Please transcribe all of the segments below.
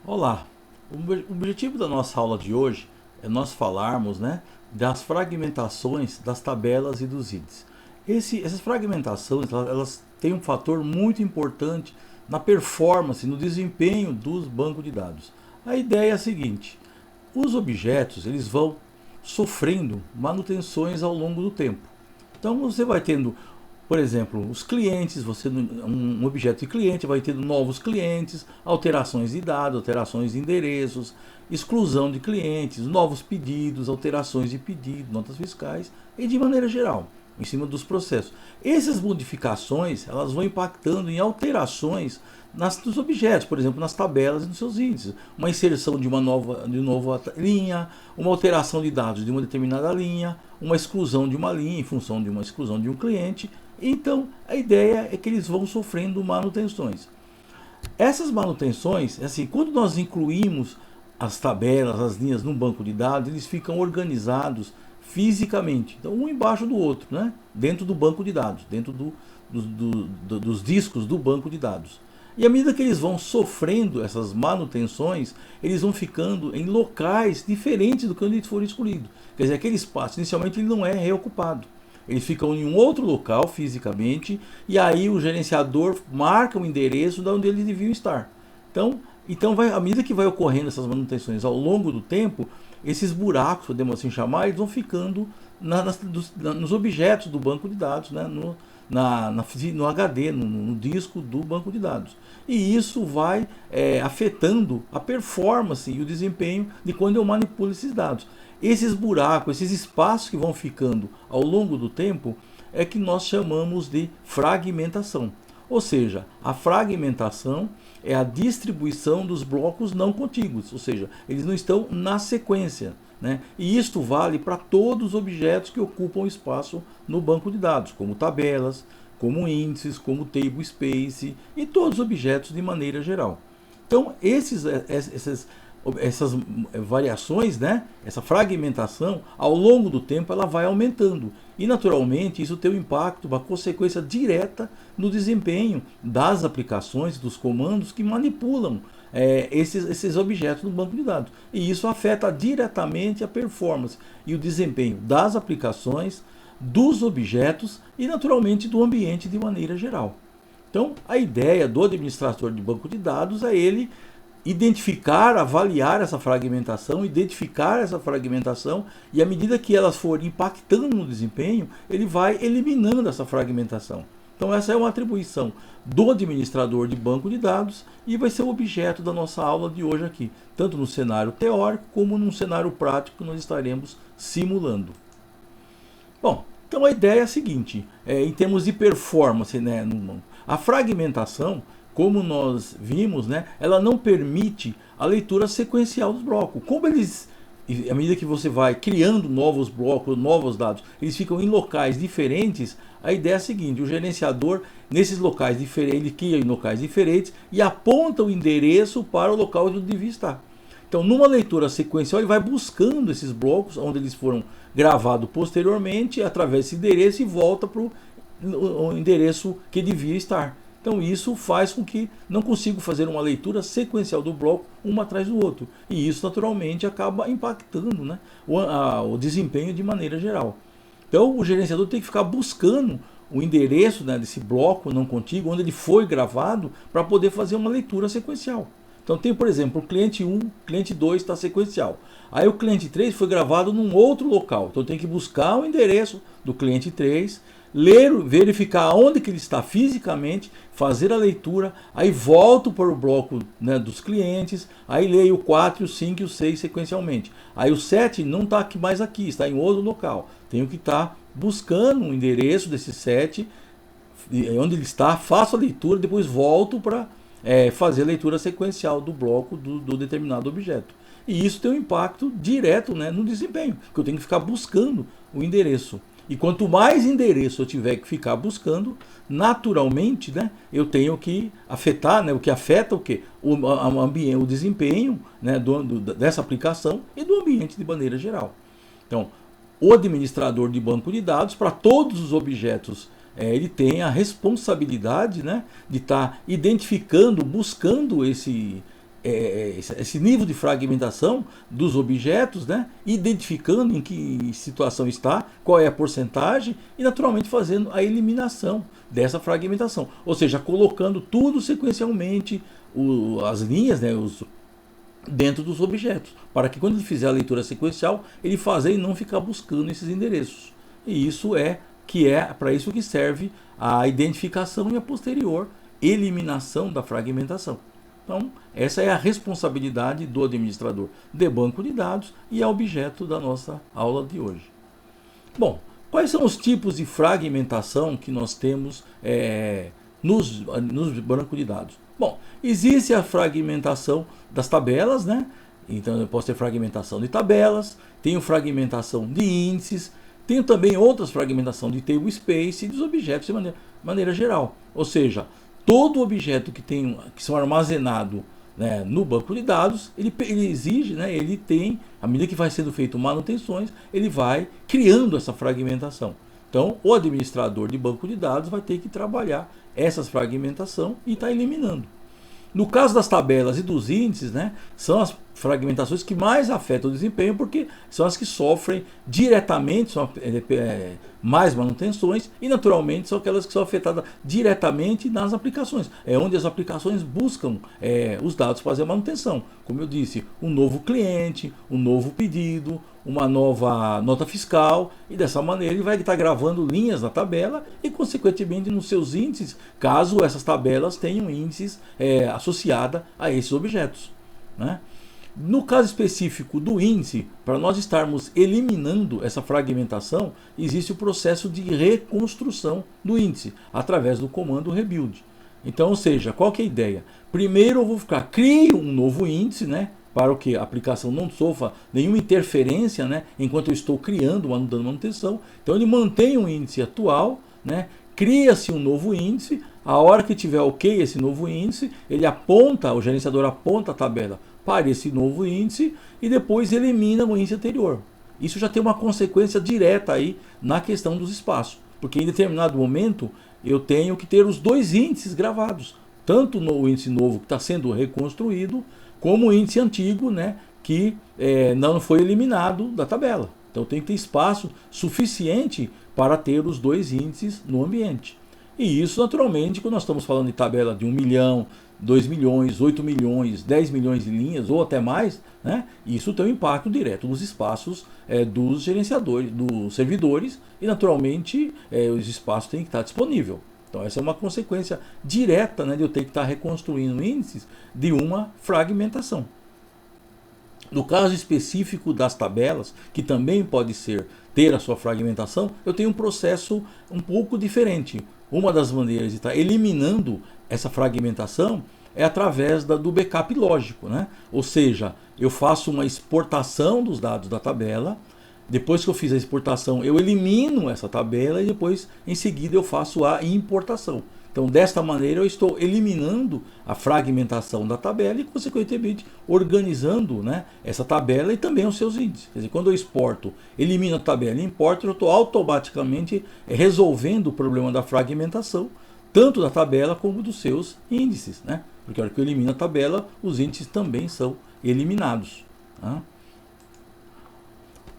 Olá, o objetivo da nossa aula de hoje é nós falarmos, das fragmentações das tabelas e dos IDs. Essas fragmentações elas têm um fator muito importante na performance, no desempenho dos bancos de dados. A ideia é a seguinte: os objetos eles vão sofrendo manutenções ao longo do tempo. Então você vai tendo, por exemplo, os clientes, um objeto de cliente vai tendo novos clientes, alterações de dados, alterações de endereços, exclusão de clientes, novos pedidos, alterações de pedido, notas fiscais e de maneira geral, em cima dos processos. Essas modificações elas vão impactando em alterações dos objetos, por exemplo, nas tabelas e nos seus índices. Uma inserção de uma nova linha, uma alteração de dados de uma determinada linha, uma exclusão de uma linha em função de uma exclusão de um cliente. Então, a ideia é que eles vão sofrendo manutenções. Essas manutenções, assim, quando nós incluímos as tabelas, as linhas num banco de dados, eles ficam organizados fisicamente, então um embaixo do outro, dentro do banco de dados, dentro dos discos do banco de dados. E à medida que eles vão sofrendo essas manutenções, eles vão ficando em locais diferentes do que onde eles foram escolhidos. Quer dizer, aquele espaço inicialmente ele não é reocupado. Eles ficam em um outro local fisicamente e aí o gerenciador marca o endereço de onde eles deviam estar. Então à medida que vai ocorrendo essas manutenções ao longo do tempo, esses buracos, podemos assim chamar, eles vão ficando nos objetos do banco de dados, no HD, no disco do banco de dados. E isso vai afetando a performance e o desempenho de quando eu manipulo esses dados. Esses buracos, esses espaços que vão ficando ao longo do tempo é que nós chamamos de fragmentação. Ou seja, a fragmentação é a distribuição dos blocos não contíguos, ou seja, eles não estão na sequência. E isto vale para todos os objetos que ocupam espaço no banco de dados, como tabelas, como índices, como table space e todos os objetos de maneira geral. Então, essas variações, essa fragmentação, ao longo do tempo ela vai aumentando. E naturalmente isso tem um impacto, uma consequência direta no desempenho das aplicações, dos comandos que manipulam esses objetos no banco de dados. E isso afeta diretamente a performance e o desempenho das aplicações, dos objetos e naturalmente do ambiente de maneira geral. Então a ideia do administrador de banco de dados é ele identificar, avaliar essa fragmentação e à medida que elas forem impactando no desempenho, ele vai eliminando essa fragmentação. Então essa é uma atribuição do administrador de banco de dados e vai ser o objeto da nossa aula de hoje aqui, tanto no cenário teórico como no cenário prático que nós estaremos simulando. Bom, então a ideia é a seguinte, em termos de performance, a fragmentação, como nós vimos, ela não permite a leitura sequencial dos blocos. Como eles, à medida que você vai criando novos blocos, novos dados, eles ficam em locais diferentes, a ideia é a seguinte: o gerenciador, nesses locais diferentes, ele cria em locais diferentes e aponta o endereço para o local onde devia estar. Então, numa leitura sequencial, ele vai buscando esses blocos onde eles foram gravados posteriormente, através desse endereço, e volta para o endereço que devia estar. Então isso faz com que não consiga fazer uma leitura sequencial do bloco um atrás do outro. E isso naturalmente acaba impactando o desempenho de maneira geral. Então o gerenciador tem que ficar buscando o endereço desse bloco não contíguo, onde ele foi gravado, para poder fazer uma leitura sequencial. Então tem, por exemplo, o cliente 1, cliente 2 está sequencial. Aí o cliente 3 foi gravado num outro local. Então tem que buscar o endereço do cliente 3, ler, verificar onde que ele está fisicamente, fazer a leitura, aí volto para o bloco dos clientes, aí leio o 4, o 5 e o 6 sequencialmente. Aí o 7 não está mais aqui, está em outro local. Tenho que estar buscando o endereço desse 7, onde ele está, faço a leitura, depois volto para fazer a leitura sequencial do bloco do determinado objeto. E isso tem um impacto direto no desempenho, porque eu tenho que ficar buscando o endereço. E quanto mais endereço eu tiver que ficar buscando, naturalmente eu tenho que afetar, o que afeta o quê? O desempenho dessa aplicação e do ambiente de maneira geral. Então, o administrador de banco de dados, para todos os objetos, ele tem a responsabilidade de estar identificando, buscando esse nível de fragmentação dos objetos, né? Identificando em que situação está, qual é a porcentagem e naturalmente fazendo a eliminação dessa fragmentação. Ou seja, colocando tudo sequencialmente, as linhas, né? Dentro dos objetos, para que quando ele fizer a leitura sequencial, ele fazer e não ficar buscando esses endereços. E isso é para isso que serve a identificação e a posterior eliminação da fragmentação. Então, essa é a responsabilidade do administrador de banco de dados e é objeto da nossa aula de hoje. Bom, quais são os tipos de fragmentação que nós temos nos bancos de dados? Bom, existe a fragmentação das tabelas, né? Então eu posso ter fragmentação de tabelas, tenho fragmentação de índices, tenho também outras fragmentação de table space e dos objetos de maneira geral. Ou seja, todo objeto que são armazenados, né, no banco de dados, ele exige, né, ele tem, à medida que vai sendo feito manutenções, ele vai criando essa fragmentação. Então, o administrador de banco de dados vai ter que trabalhar essas fragmentação e está eliminando. No caso das tabelas e dos índices, né, são as fragmentações que mais afetam o desempenho, porque são as que sofrem diretamente, são mais manutenções, e naturalmente são aquelas que são afetadas diretamente nas aplicações. É onde as aplicações buscam os dados para fazer a manutenção. Como eu disse, um novo cliente, um novo pedido, uma nova nota fiscal, e dessa maneira ele vai estar gravando linhas na tabela e consequentemente nos seus índices, caso essas tabelas tenham índices associados a esses objetos, né? No caso específico do índice, para nós estarmos eliminando essa fragmentação, existe o processo de reconstrução do índice através do comando rebuild. Então, ou seja, qual que é a ideia? Primeiro eu vou crio um novo índice, né, para que a aplicação não sofra nenhuma interferência, né, enquanto eu estou criando, dando manutenção. Então ele mantém o índice atual, né, cria-se um novo índice. A hora que tiver ok esse novo índice, o gerenciador aponta a tabela para esse novo índice e depois elimina o índice anterior. Isso já tem uma consequência direta aí na questão dos espaços, porque em determinado momento eu tenho que ter os dois índices gravados, tanto no índice novo que está sendo reconstruído, como o índice antigo, né, que não foi eliminado da tabela. Então tem que ter espaço suficiente para ter os dois índices no ambiente. E isso, naturalmente, quando nós estamos falando de tabela de 1 milhão, 2 milhões, 8 milhões, 10 milhões de linhas ou até mais, né, isso tem um impacto direto nos espaços dos gerenciadores, dos servidores, e naturalmente os espaços têm que estar disponíveis. Então essa é uma consequência direta, né, de eu ter que estar reconstruindo índices de uma fragmentação. No caso específico das tabelas, que também pode ter a sua fragmentação, eu tenho um processo um pouco diferente. Uma das maneiras de estar eliminando essa fragmentação é através do backup lógico, né? Ou seja, eu faço uma exportação dos dados da tabela, depois que eu fiz a exportação eu elimino essa tabela e depois em seguida eu faço a importação. Então desta maneira eu estou eliminando a fragmentação da tabela e consequentemente organizando, né, essa tabela e também os seus índices. Quer dizer, quando eu exporto, elimino a tabela e importo, eu estou automaticamente resolvendo o problema da fragmentação, tanto da tabela como dos seus índices, né? Porque a hora que eu elimino a tabela, os índices também são eliminados, tá?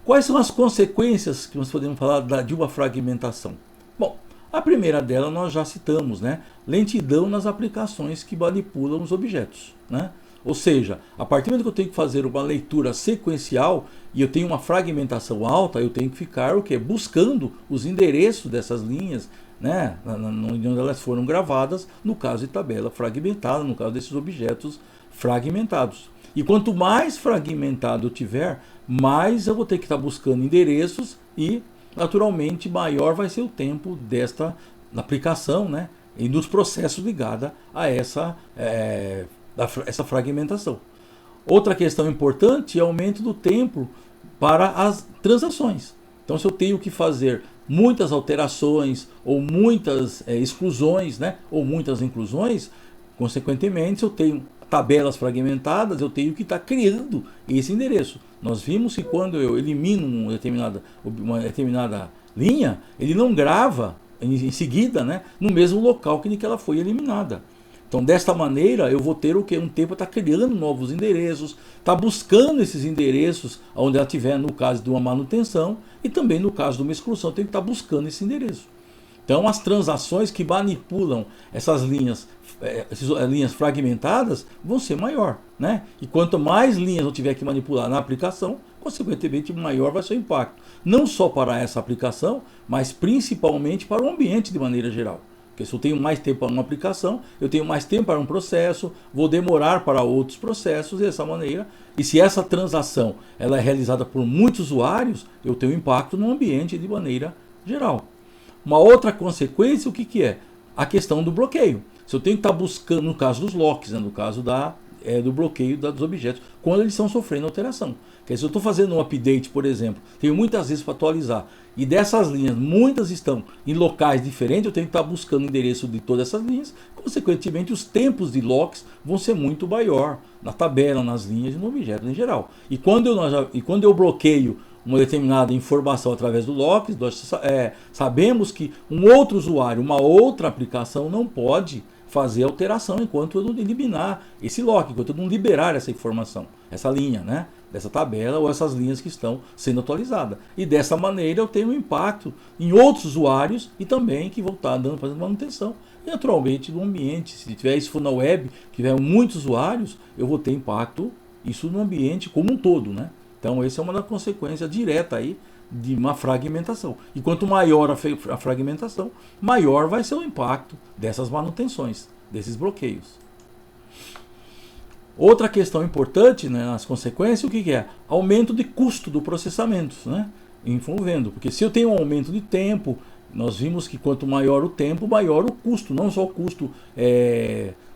Quais são as consequências que nós podemos falar de uma fragmentação? Bom, a primeira dela nós já citamos, né? Lentidão nas aplicações que manipulam os objetos, né? Ou seja, a partir do momento que eu tenho que fazer uma leitura sequencial e eu tenho uma fragmentação alta, eu tenho que ficar buscando os endereços dessas linhas, né, onde elas foram gravadas, no caso de tabela fragmentada, no caso desses objetos fragmentados. E quanto mais fragmentado eu tiver, mais eu vou ter que estar buscando endereços e, naturalmente, maior vai ser o tempo desta aplicação, né, e dos processos ligados a essa fragmentação. Outra questão importante é o aumento do tempo para as transações. Então, se eu tenho que fazer muitas alterações ou muitas exclusões, né, ou muitas inclusões, consequentemente, se eu tenho tabelas fragmentadas, eu tenho que estar criando esse endereço. Nós vimos que quando eu elimino uma determinada linha, ele não grava em seguida, né, no mesmo local que ela foi eliminada. Então, desta maneira, eu vou ter o que? Um tempo para estar criando novos endereços, está buscando esses endereços onde ela tiver, no caso de uma manutenção, e também no caso de uma exclusão, tem que estar buscando esse endereço. Então, as transações que manipulam essas linhas fragmentadas vão ser maior, né? E quanto mais linhas eu tiver que manipular na aplicação, consequentemente maior vai ser o impacto. Não só para essa aplicação, mas principalmente para o ambiente de maneira geral. Porque se eu tenho mais tempo para uma aplicação, eu tenho mais tempo para um processo, vou demorar para outros processos dessa maneira. E se essa transação ela é realizada por muitos usuários, eu tenho impacto no ambiente de maneira geral. Uma outra consequência, o que é? A questão do bloqueio. Se eu tenho que estar buscando, no caso dos locks, né, no caso do bloqueio dos objetos, quando eles estão sofrendo alteração. Porque se eu estou fazendo um update, por exemplo, tenho muitas vezes para atualizar, e dessas linhas, muitas estão em locais diferentes, eu tenho que estar buscando o endereço de todas essas linhas, consequentemente os tempos de locks vão ser muito maior na tabela, nas linhas e no objeto em geral. E quando eu bloqueio uma determinada informação através do lock, nós sabemos que um outro usuário, uma outra aplicação não pode fazer alteração enquanto eu não eliminar esse lock, enquanto eu não liberar essa informação, essa linha, né, dessa tabela ou essas linhas que estão sendo atualizadas. E dessa maneira eu tenho um impacto em outros usuários e também que vão estar fazendo manutenção. E naturalmente no ambiente, se tiver isso for na web, tiver muitos usuários, eu vou ter impacto isso no ambiente como um todo, né? Então essa é uma das consequências direta aí de uma fragmentação. E quanto maior a fragmentação, maior vai ser o impacto dessas manutenções, desses bloqueios. Outra questão importante, né, nas consequências, o que é? Aumento de custo do processamento, né, envolvendo. Porque se eu tenho um aumento de tempo, nós vimos que quanto maior o tempo, maior o custo. Não só o custo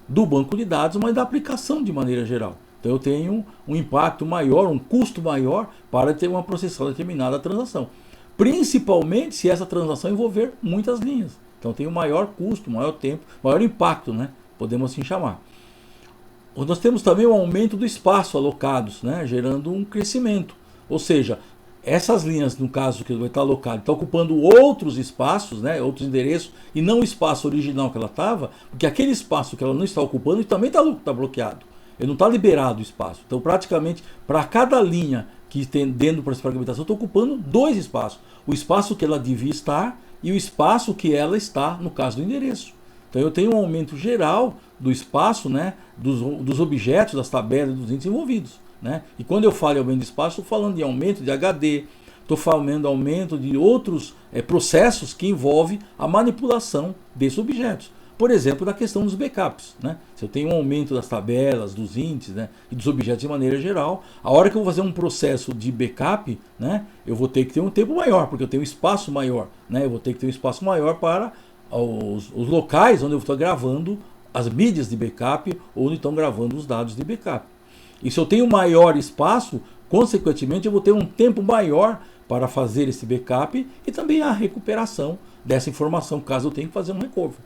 do banco de dados, mas da aplicação de maneira geral. Então eu tenho um impacto maior, um custo maior para ter uma processão determinada transação. Principalmente se essa transação envolver muitas linhas. Então tem um maior custo, maior tempo, maior impacto, né? Podemos assim chamar. Nós temos também o aumento do espaço alocados, né? Gerando um crescimento. Ou seja, essas linhas, no caso que vai estar alocado, está ocupando outros espaços, né? Outros endereços, e não o espaço original que ela estava, porque aquele espaço que ela não está ocupando também está bloqueado. Ele não está liberado o espaço. Então, praticamente, para cada linha que tem dentro do processo de fragmentação, eu estou ocupando dois espaços. O espaço que ela devia estar e o espaço que ela está, no caso do endereço. Então, eu tenho um aumento geral do espaço, né, dos objetos, das tabelas, dos índices envolvidos. Né? E quando eu falo em aumento de espaço, estou falando de aumento de HD, estou falando de aumento de outros processos que envolvem a manipulação desses objetos. Por exemplo, na questão dos backups, né? Se eu tenho um aumento das tabelas, dos índices, né, e dos objetos de maneira geral, a hora que eu vou fazer um processo de backup, né, eu vou ter que ter um tempo maior, porque eu tenho um espaço maior, né? Eu vou ter que ter um espaço maior para os locais onde eu estou gravando as mídias de backup ou onde estão gravando os dados de backup. E se eu tenho maior espaço, consequentemente eu vou ter um tempo maior para fazer esse backup e também a recuperação dessa informação, caso eu tenha que fazer um recovery.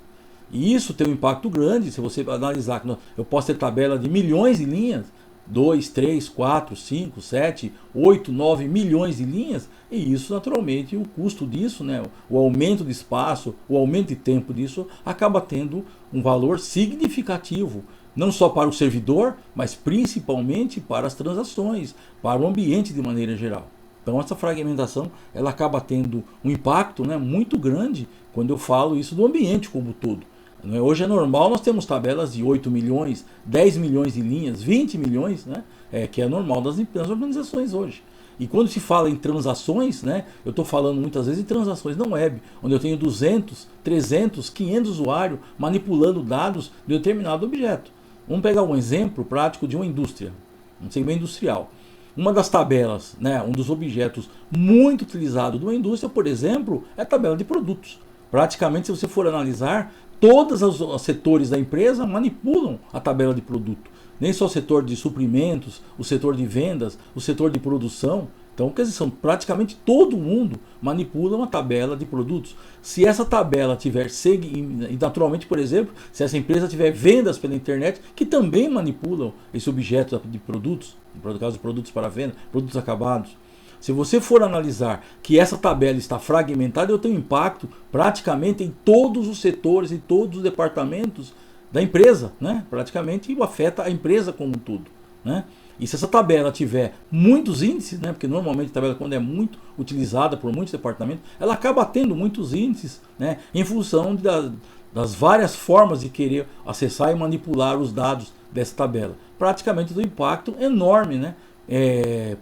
E isso tem um impacto grande, se você analisar, eu posso ter tabela de milhões de linhas, 2, 3, 4, 5, 7, 8, 9 milhões de linhas, e isso naturalmente, o custo disso, né, o aumento de espaço, o aumento de tempo disso, acaba tendo um valor significativo, não só para o servidor, mas principalmente para as transações, para o ambiente de maneira geral. Então essa fragmentação ela acaba tendo um impacto, né, muito grande quando eu falo isso do ambiente como um todo. Hoje é normal, nós temos tabelas de 8 milhões, 10 milhões de linhas, 20 milhões, né? Que é normal das organizações hoje. E quando se fala em transações, né, eu estou falando muitas vezes em transações não web, onde eu tenho 200, 300, 500 usuários manipulando dados de um determinado objeto. Vamos pegar um exemplo prático de uma indústria, um segmento industrial. Uma das tabelas, né, um dos objetos muito utilizados de uma indústria, por exemplo, é a tabela de produtos. Praticamente, se você for analisar, todos os setores da empresa manipulam a tabela de produto. Nem só o setor de suprimentos, o setor de vendas, o setor de produção. Então, quer dizer, praticamente todo mundo manipula uma tabela de produtos. Se essa tabela tiver, e naturalmente, por exemplo, se essa empresa tiver vendas pela internet, que também manipulam esse objeto de produtos, no caso de produtos para venda, produtos acabados. Se você for analisar que essa tabela está fragmentada, eu tenho impacto praticamente em todos os setores, em todos os departamentos da empresa, né? Praticamente afeta a empresa como um todo, né? E se essa tabela tiver muitos índices, né? Porque normalmente a tabela, quando é muito utilizada por muitos departamentos, ela acaba tendo muitos índices, né? Em função das várias formas de querer acessar e manipular os dados dessa tabela. Praticamente do impacto enorme, né?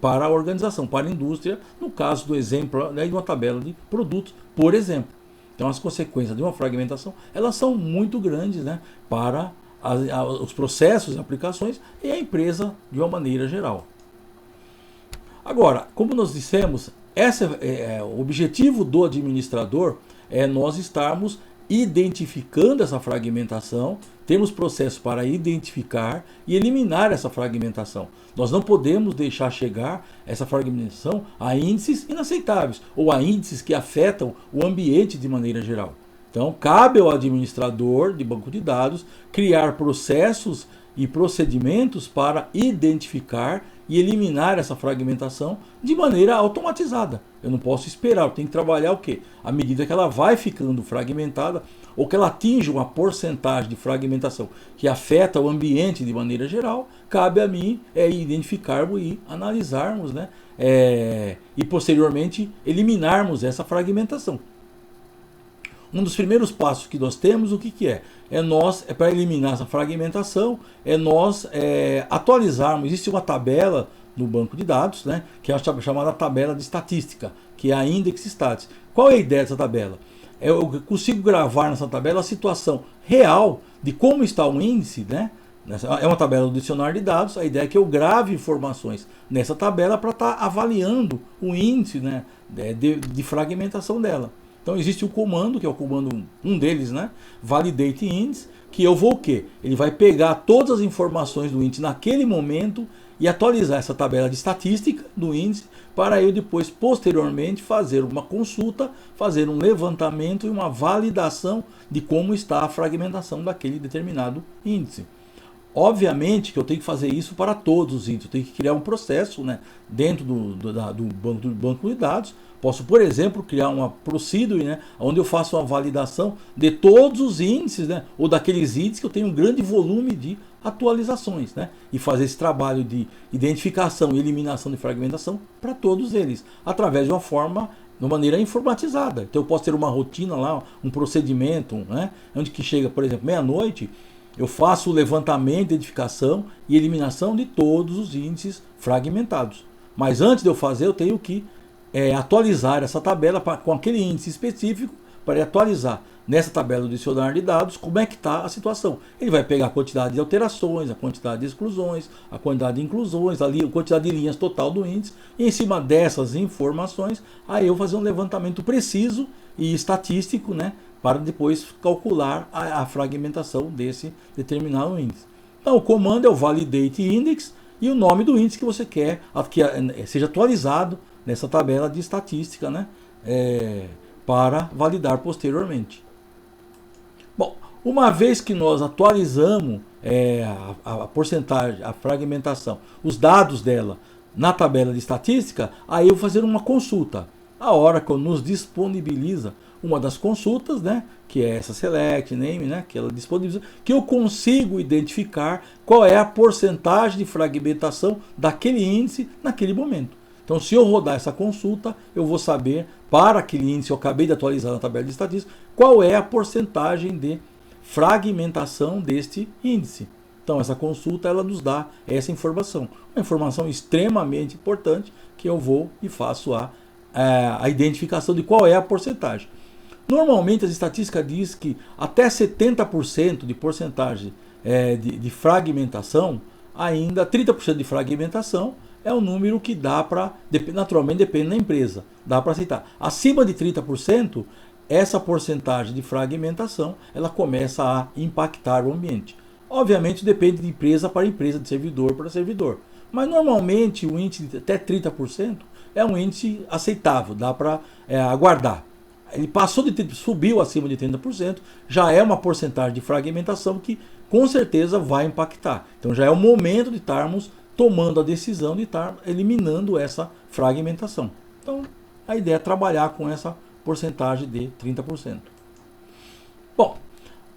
Para a organização, para a indústria, no caso do exemplo, né, de uma tabela de produtos, por exemplo. Então as consequências de uma fragmentação, elas são muito grandes, né, para os processos e aplicações e a empresa de uma maneira geral. Agora, como nós dissemos, o objetivo do administrador é nós estarmos identificando essa fragmentação, temos processos para identificar e eliminar essa fragmentação. Nós não podemos deixar chegar essa fragmentação a índices inaceitáveis ou a índices que afetam o ambiente de maneira geral. Então, cabe ao administrador de banco de dados criar processos e procedimentos para identificar e eliminar essa fragmentação de maneira automatizada. Eu não posso esperar, eu tenho que trabalhar o quê? À medida que ela vai ficando fragmentada ou que ela atinge uma porcentagem de fragmentação que afeta o ambiente de maneira geral, cabe a mim identificarmos e analisarmos, né? E posteriormente eliminarmos essa fragmentação. Um dos primeiros passos que nós temos, o que é? É para eliminar essa fragmentação, nós atualizarmos. Existe uma tabela no banco de dados, né, que é a chamada tabela de estatística, que é a Index Stats. Qual é a ideia dessa tabela? Eu consigo gravar nessa tabela a situação real de como está o índice, né? É uma tabela do dicionário de dados. A ideia é que eu grave informações nessa tabela para estar avaliando o índice, né, de fragmentação dela. Então existe o comando, que é o comando, um deles, né? Validate Index, que eu vou o quê? Ele vai pegar todas as informações do índice naquele momento e atualizar essa tabela de estatística do índice para eu depois, posteriormente, fazer uma consulta, fazer um levantamento e uma validação de como está a fragmentação daquele determinado índice. Obviamente que eu tenho que fazer isso para todos os índices, eu tenho que criar um processo, né, dentro do banco de dados. Posso, por exemplo, criar uma procedure, né, onde eu faço uma validação de todos os índices, né, ou daqueles índices que eu tenho um grande volume de atualizações, né, e fazer esse trabalho de identificação e eliminação de fragmentação para todos eles, através de uma maneira informatizada. Então eu posso ter uma rotina lá, um procedimento, né, onde que chega, por exemplo, meia-noite, eu faço o levantamento, identificação e eliminação de todos os índices fragmentados. Mas antes de eu fazer, eu tenho que atualizar essa tabela com aquele índice específico para atualizar nessa tabela do dicionário de dados como é que está a situação. Ele vai pegar a quantidade de alterações, a quantidade de exclusões, a quantidade de inclusões, a quantidade de linhas total do índice, e em cima dessas informações, aí eu fazer um levantamento preciso e estatístico, né, para depois calcular a fragmentação desse determinado índice. Então o comando é o Validate Index e o nome do índice que você quer que seja atualizado nessa tabela de estatística, né, para validar posteriormente. Bom, uma vez que nós atualizamos a porcentagem, a fragmentação, os dados dela na tabela de estatística, aí eu vou fazer uma consulta. A Oracle nos disponibiliza uma das consultas, né, que é essa Select Name, né, que ela disponibiliza, que eu consigo identificar qual é a porcentagem de fragmentação daquele índice naquele momento. Então, se eu rodar essa consulta, eu vou saber, para aquele índice que eu acabei de atualizar na tabela de estatística, qual é a porcentagem de fragmentação deste índice. Então, essa consulta ela nos dá essa informação. Uma informação extremamente importante que eu vou e faço a identificação de qual é a porcentagem. Normalmente, as estatísticas dizem que até 70% de porcentagem de fragmentação, ainda 30% de fragmentação, é um número que dá para, naturalmente depende da empresa, dá para aceitar. Acima de 30%, essa porcentagem de fragmentação, ela começa a impactar o ambiente. Obviamente depende de empresa para empresa, de servidor para servidor. Mas normalmente o índice de até 30% é um índice aceitável, dá para aguardar. Ele passou subiu acima de 30%, já é uma porcentagem de fragmentação que com certeza vai impactar. Então já é o momento de estarmos tomando a decisão de estar eliminando essa fragmentação. Então, a ideia é trabalhar com essa porcentagem de 30%. Bom,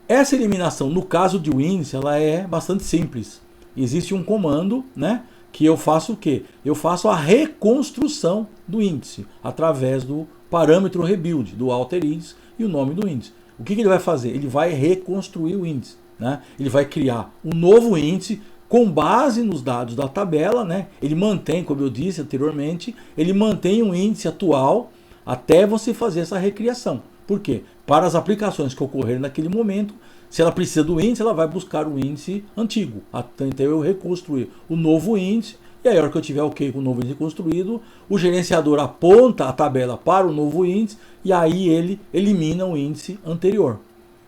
Essa eliminação, no caso de um índice, ela é bastante simples. Existe um comando, né, que eu faço o quê? Eu faço a reconstrução do índice através do parâmetro rebuild, do alter índice e o nome do índice. O que ele vai fazer? Ele vai reconstruir o índice, né? Ele vai criar um novo índice com base nos dados da tabela, né? Ele mantém, como eu disse anteriormente, ele mantém um índice atual até você fazer essa recriação. Por quê? Para as aplicações que ocorrerem naquele momento, se ela precisa do índice, ela vai buscar o índice antigo. Então eu reconstruir o novo índice, e aí a hora que eu tiver ok com o novo índice construído, o gerenciador aponta a tabela para o novo índice, e aí ele elimina o índice anterior.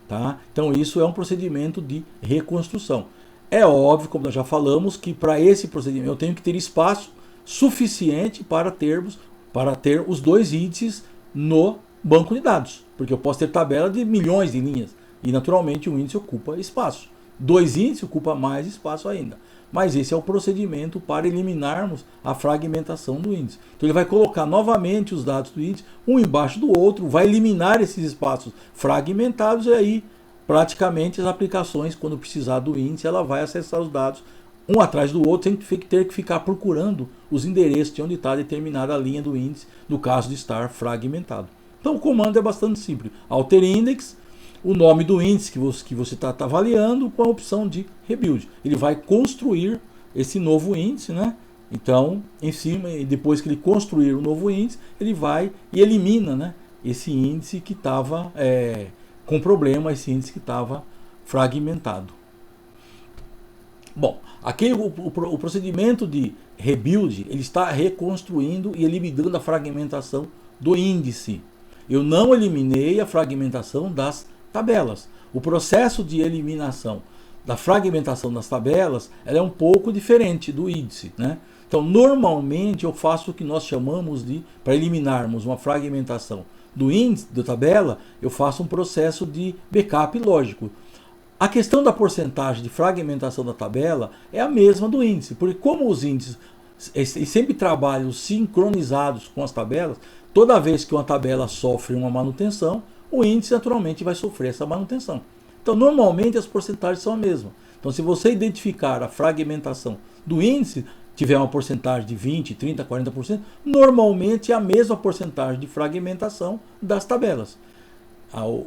Tá? Então isso é um procedimento de reconstrução. É óbvio, como nós já falamos, que para esse procedimento eu tenho que ter espaço suficiente para ter os dois índices no banco de dados, porque eu posso ter tabela de milhões de linhas e naturalmente um índice ocupa espaço. Dois índices ocupa mais espaço ainda. Mas esse é o procedimento para eliminarmos a fragmentação do índice. Então ele vai colocar novamente os dados do índice, um embaixo do outro, vai eliminar esses espaços fragmentados e aí praticamente as aplicações, quando precisar do índice, ela vai acessar os dados um atrás do outro, sem ter que ficar procurando os endereços de onde está determinada a linha do índice, no caso de estar fragmentado. Então o comando é bastante simples. Alter index, o nome do índice que você está avaliando com a opção de rebuild. Ele vai construir esse novo índice, né? Então, em cima, e depois que ele construir o novo índice, ele vai e elimina, né, esse índice que estava com problema, esse índice que estava fragmentado. Bom, aqui o procedimento de rebuild, ele está reconstruindo e eliminando a fragmentação do índice. Eu não eliminei a fragmentação das tabelas. O processo de eliminação da fragmentação das tabelas, ela é um pouco diferente do índice, né? Então, normalmente eu faço o que nós chamamos de, para eliminarmos uma fragmentação do índice, da tabela, eu faço um processo de backup lógico. A questão da porcentagem de fragmentação da tabela é a mesma do índice, porque como os índices sempre trabalham sincronizados com as tabelas, toda vez que uma tabela sofre uma manutenção, o índice naturalmente vai sofrer essa manutenção. Então, normalmente as porcentagens são a mesma. Então, se você identificar a fragmentação do índice, tiver uma porcentagem de 20, 30, 40%, normalmente é a mesma porcentagem de fragmentação das tabelas.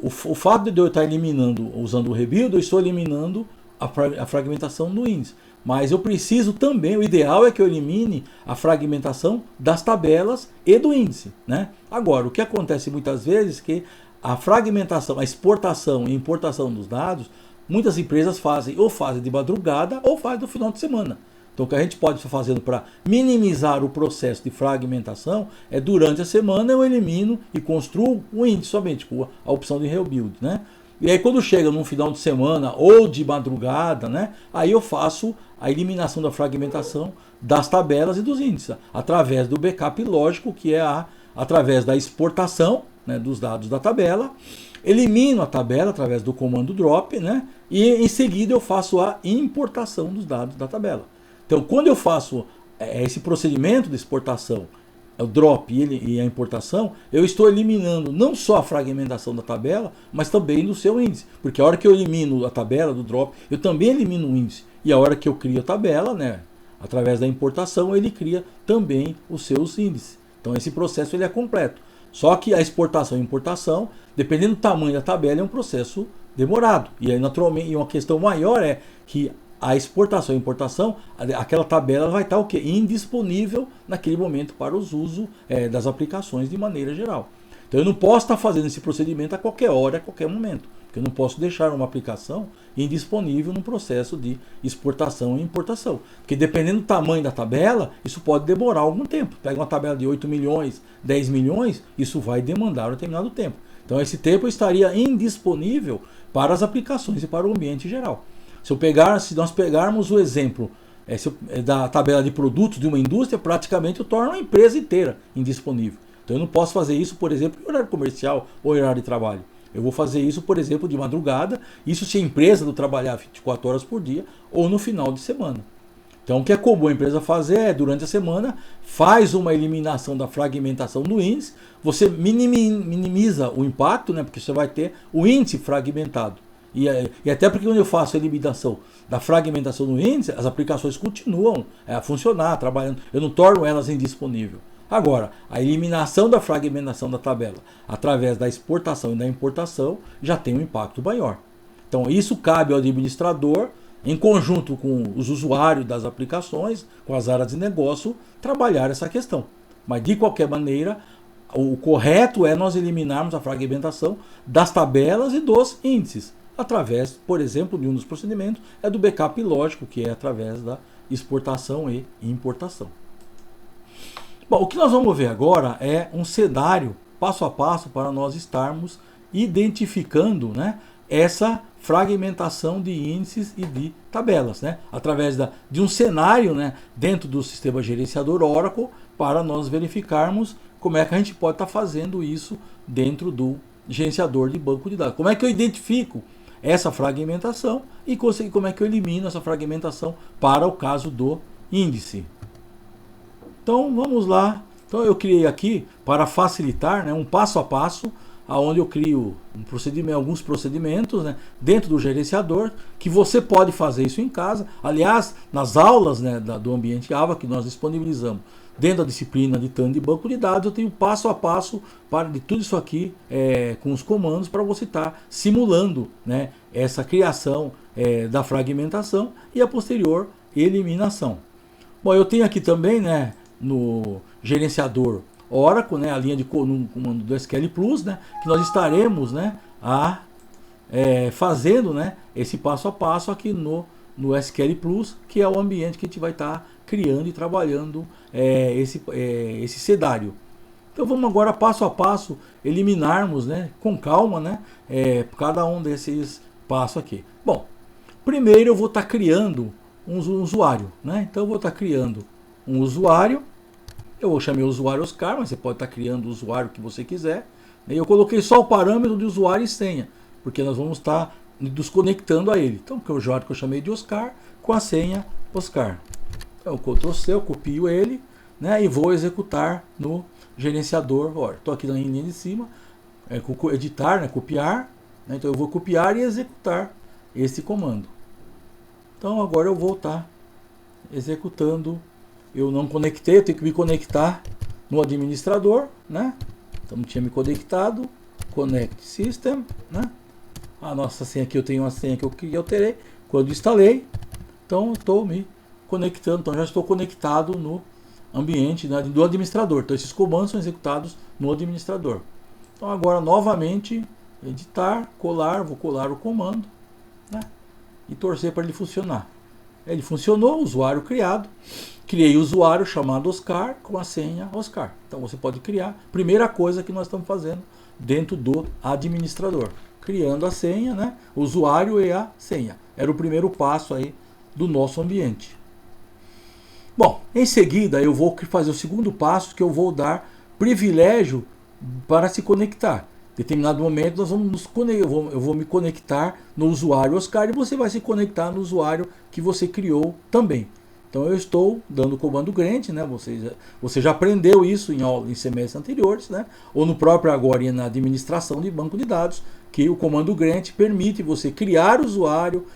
O fato de eu estar eliminando, usando o rebuild, eu estou eliminando a fragmentação do índice. Mas eu preciso também, o ideal é que eu elimine a fragmentação das tabelas e do índice, né? Agora, o que acontece muitas vezes é que a fragmentação, a exportação e importação dos dados, muitas empresas fazem de madrugada ou fazem no final de semana. Então o que a gente pode estar fazendo para minimizar o processo de fragmentação é durante a semana eu elimino e construo o índice somente com a opção de rebuild, né? E aí quando chega no final de semana ou de madrugada, né, aí eu faço a eliminação da fragmentação das tabelas e dos índices, através do backup lógico, que é através da exportação, né, dos dados da tabela, elimino a tabela através do comando drop, né, e em seguida eu faço a importação dos dados da tabela. Então quando eu faço esse procedimento de exportação, o drop e a importação, eu estou eliminando não só a fragmentação da tabela, mas também do seu índice. Porque a hora que eu elimino a tabela do drop, eu também elimino o índice. E a hora que eu crio a tabela, né, através da importação, ele cria também os seus índices. Então esse processo ele é completo. Só que a exportação e importação, dependendo do tamanho da tabela, é um processo demorado. E aí, naturalmente, uma questão maior é que a exportação e importação, aquela tabela vai estar o quê? Indisponível naquele momento para os usos das aplicações de maneira geral. Então eu não posso estar fazendo esse procedimento a qualquer hora, a qualquer momento. Porque eu não posso deixar uma aplicação indisponível no processo de exportação e importação. Porque dependendo do tamanho da tabela, isso pode demorar algum tempo. Pega uma tabela de 8 milhões, 10 milhões, isso vai demandar um determinado tempo. Então esse tempo estaria indisponível para as aplicações e para o ambiente geral. Se nós pegarmos o exemplo da tabela de produtos de uma indústria, praticamente eu torno a empresa inteira indisponível. Então eu não posso fazer isso, por exemplo, em horário comercial ou em horário de trabalho. Eu vou fazer isso, por exemplo, de madrugada, isso se a empresa não trabalhar 24 horas por dia ou no final de semana. Então o que é comum a empresa fazer é, durante a semana, faz uma eliminação da fragmentação do índice, você minimiza o impacto, né, porque você vai ter o índice fragmentado. E até porque quando eu faço a eliminação da fragmentação do índice, as aplicações continuam a funcionar, trabalhando. Eu não torno elas indisponíveis. Agora, a eliminação da fragmentação da tabela através da exportação e da importação já tem um impacto maior. Então, isso cabe ao administrador, em conjunto com os usuários das aplicações, com as áreas de negócio, trabalhar essa questão. Mas, de qualquer maneira, o correto é nós eliminarmos a fragmentação das tabelas e dos índices, através, por exemplo, de um dos procedimentos, é do backup lógico, que é através da exportação e importação. Bom, o que nós vamos ver agora é um cenário passo a passo para nós estarmos identificando, né, essa fragmentação de índices e de tabelas, né, através de um cenário, né, dentro do sistema gerenciador Oracle, para nós verificarmos como é que a gente pode estar fazendo isso dentro do gerenciador de banco de dados. Como é que eu identifico essa fragmentação e como é que eu elimino essa fragmentação para o caso do índice. Então vamos lá. Então eu criei aqui para facilitar, né, um passo a passo, aonde eu crio alguns procedimentos, né, dentro do gerenciador, que você pode fazer isso em casa. Aliás, nas aulas, né, do ambiente AVA que nós disponibilizamos dentro da disciplina de TAN de banco de dados, eu tenho passo a passo para de tudo isso aqui com os comandos para você estar simulando, né, essa criação da fragmentação e a posterior eliminação. Bom, eu tenho aqui também, né, no gerenciador Oracle, né, a linha de comando do SQL Plus, né, que nós estaremos, né, fazendo, né, esse passo a passo aqui no SQL Plus, que é o ambiente que a gente vai estar criando e trabalhando esse cenário. Então vamos agora passo a passo eliminarmos, né, com calma, né, cada um desses passos aqui. Bom, primeiro eu vou estar criando um usuário, né? Então eu vou estar criando um usuário. Eu vou chamar o usuário Oscar, mas você pode estar criando o usuário que você quiser. Eu coloquei só o parâmetro de usuário e senha, porque nós vamos estar nos conectando a ele. Então, o usuário que eu chamei de Oscar, com a senha Oscar. Então, o Ctrl C, eu copio ele, né, e vou executar no gerenciador. Estou aqui na linha de cima, editar, né, copiar. Né, então, eu vou copiar e executar esse comando. Então, agora eu vou estar executando. Eu não conectei, eu tenho que me conectar no administrador, né? Então não tinha me conectado. Connect System, né? A nossa senha aqui, eu tenho uma senha que eu alterei quando instalei. Então eu estou me conectando, então já estou conectado no ambiente, né, do administrador. Então esses comandos são executados no administrador. Então agora novamente editar, colar, vou colar o comando, né? E torcer para ele funcionar. Ele funcionou, usuário criado. Criei o usuário chamado Oscar com a senha Oscar. Então você pode criar. Primeira coisa que nós estamos fazendo dentro do administrador. Criando a senha, né? O usuário e a senha. Era o primeiro passo aí do nosso ambiente. Bom, em seguida eu vou fazer o segundo passo, que eu vou dar privilégio para se conectar. Em determinado momento nós vamos eu vou me conectar no usuário Oscar e você vai se conectar no usuário que você criou também. Então eu estou dando o comando grande, né? Você já aprendeu isso em semestres anteriores, né? Ou no próprio agora na administração de banco de dados, que o comando grande permite você criar usuário,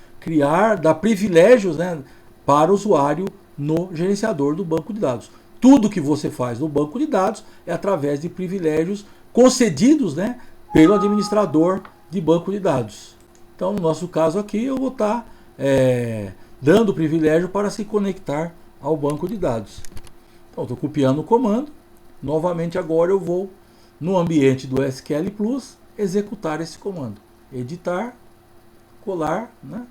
dar privilégios, né, para o usuário no gerenciador do banco de dados. Tudo que você faz no banco de dados é através de privilégios concedidos, né, pelo administrador de banco de dados. Então, no nosso caso aqui, eu vou estar dando privilégio para se conectar ao banco de dados. Então, estou copiando o comando. Novamente, agora eu vou, no ambiente do SQL Plus, executar esse comando. Editar, colar, né?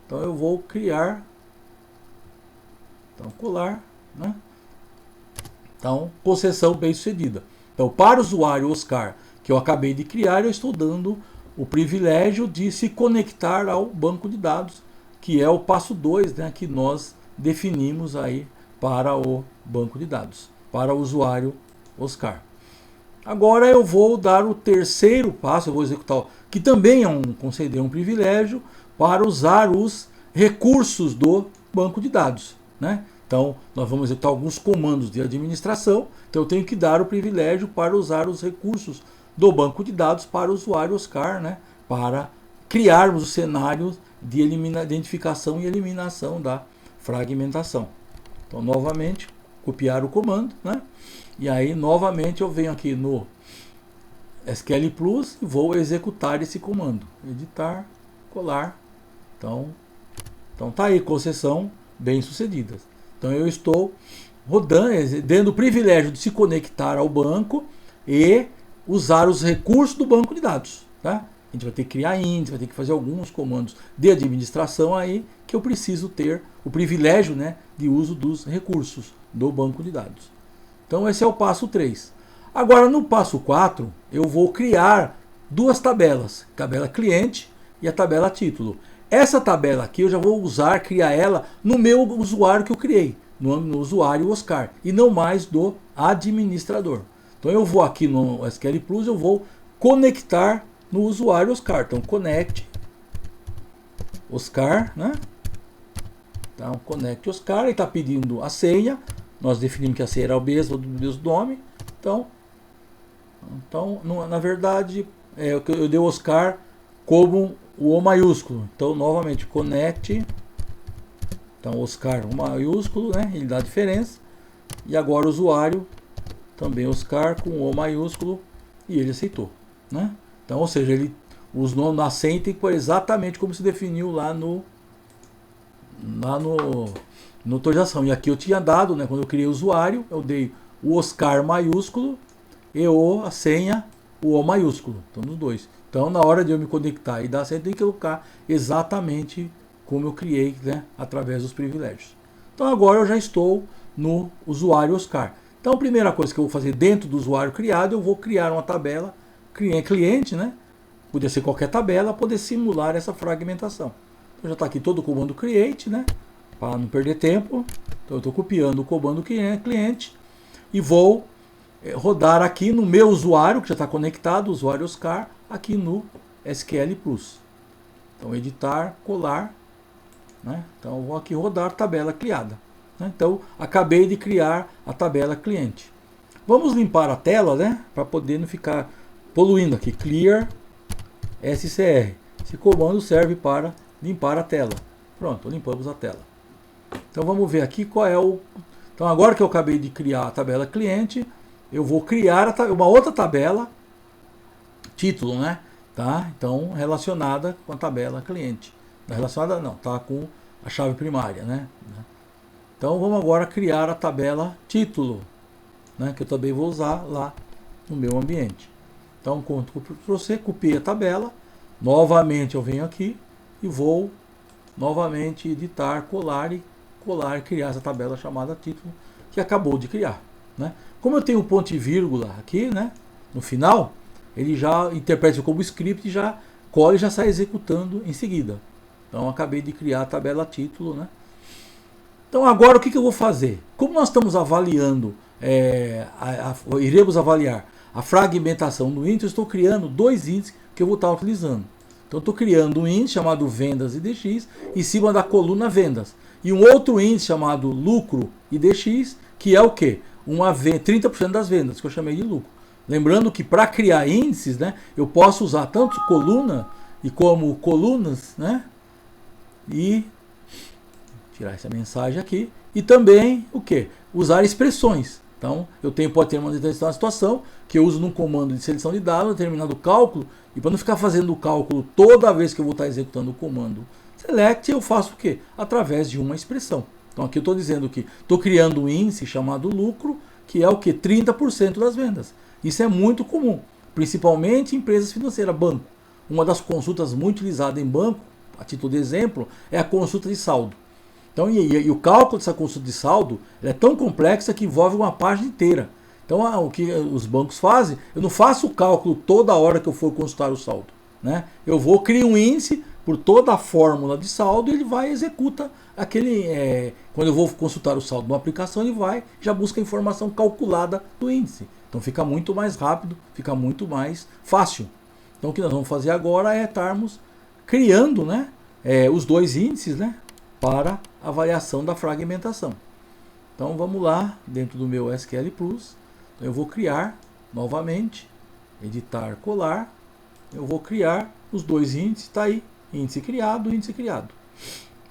Então, eu vou criar. Então, colar, né? Então, concessão bem sucedida. Então, para o usuário Oscar, que eu acabei de criar, eu estou dando o privilégio de se conectar ao banco de dados, que é o passo 2, né, que nós definimos aí para o banco de dados, para o usuário Oscar. Agora eu vou dar o terceiro passo, eu vou executar, que também é conceder um privilégio para usar os recursos do banco de dados, né? Então, nós vamos executar alguns comandos de administração, então eu tenho que dar o privilégio para usar os recursos do banco de dados para o usuário Oscar, né, para criarmos o cenário de identificação e eliminação da fragmentação. Então, novamente, copiar o comando, né? E aí, novamente, eu venho aqui no SQL Plus e vou executar esse comando. Editar, colar. Então tá aí, concessão bem sucedida. Então eu estou rodando, dando o privilégio de se conectar ao banco e usar os recursos do banco de dados. Tá? A gente vai ter que criar índice, vai ter que fazer alguns comandos de administração aí que eu preciso ter o privilégio, né, de uso dos recursos do banco de dados. Então esse é o passo 3. Agora no passo 4 eu vou criar duas tabelas, a tabela cliente e a tabela título. Essa tabela aqui eu já vou criar ela no meu usuário que eu criei, no usuário Oscar, e não mais do administrador. Então eu vou aqui no SQL Plus, eu vou conectar no usuário Oscar. Então connect Oscar, né? Então connect Oscar, ele está pedindo a senha. Nós definimos que a senha era o mesmo do mesmo nome. Então na verdade eu dei o Oscar como o O maiúsculo. Então novamente connect. Então Oscar o maiúsculo, né? Ele dá a diferença. E agora o usuário também Oscar com o maiúsculo e ele aceitou, né? Então, ou seja, ele os nomes na senha tem que pôr exatamente como se definiu lá no autorização. E aqui eu tinha dado, né, quando eu criei o usuário, eu dei o Oscar maiúsculo e a senha o maiúsculo. Então, nos dois. Então, na hora de eu me conectar e dar a senha, tem que colocar exatamente como eu criei, né, através dos privilégios. Então, agora eu já estou no usuário Oscar. Então, a primeira coisa que eu vou fazer dentro do usuário criado, eu vou criar uma tabela cliente, né? Podia ser qualquer tabela, poder simular essa fragmentação. Então, já está aqui todo o comando create, né? Para não perder tempo. Então, eu estou copiando o comando cliente e vou rodar aqui no meu usuário, que já está conectado, o usuário Oscar, aqui no SQL Plus. Então, editar, colar, né? Então, eu vou aqui rodar a tabela criada. Então, acabei de criar a tabela cliente. Vamos limpar a tela, né? Para poder não ficar poluindo aqui. Clear SCR. Esse comando serve para limpar a tela. Pronto, limpamos a tela. Então, vamos ver aqui qual é o... Então, agora que eu acabei de criar a tabela cliente, eu vou criar uma outra tabela, título, né? Tá? Então, relacionada com a tabela cliente. Não relacionada não, tá com a chave primária, né? Então vamos agora criar a tabela título, né, que eu também vou usar lá no meu ambiente. Então, Ctrl+C, você copia a tabela, novamente eu venho aqui e vou novamente editar, colar, criar essa tabela chamada título, que acabou de criar, né? Como eu tenho ponto e vírgula aqui, né, no final, ele já interpreta como script e já cola e já sai executando em seguida. Então acabei de criar a tabela título, né? Então agora o que eu vou fazer? Como nós estamos avaliando, iremos avaliar a fragmentação do índice, eu estou criando dois índices que eu vou estar utilizando. Então estou criando um índice chamado vendas IDX em cima da coluna vendas. E um outro índice chamado lucro IDX, que é o quê? 30% das vendas, que eu chamei de lucro. Lembrando que para criar índices, né, eu posso usar tanto coluna e como colunas, né? E tirar essa mensagem aqui. E também o que? Usar expressões. Então, pode ter uma determinada situação que eu uso num comando de seleção de dados, determinado cálculo, e para não ficar fazendo o cálculo toda vez que eu vou estar executando o comando select, eu faço o quê? Através de uma expressão. Então, aqui eu estou dizendo que estou criando um índice chamado lucro, que é o que? 30% das vendas. Isso é muito comum, principalmente em empresas financeiras, banco. Uma das consultas muito utilizadas em banco, a título de exemplo, é a consulta de saldo. Então, e o cálculo dessa consulta de saldo é tão complexa que envolve uma página inteira. Então, o que os bancos fazem, eu não faço o cálculo toda hora que eu for consultar o saldo, né? Eu vou criar um índice por toda a fórmula de saldo e ele vai executa aquele... quando eu vou consultar o saldo numa aplicação, ele já busca a informação calculada do índice. Então, fica muito mais rápido, fica muito mais fácil. Então, o que nós vamos fazer agora é estarmos criando, né, os dois índices, né, para avaliação da fragmentação. Então vamos lá, dentro do meu SQL Plus, eu vou criar novamente, editar, colar, eu vou criar os dois índices, está aí, índice criado, índice criado.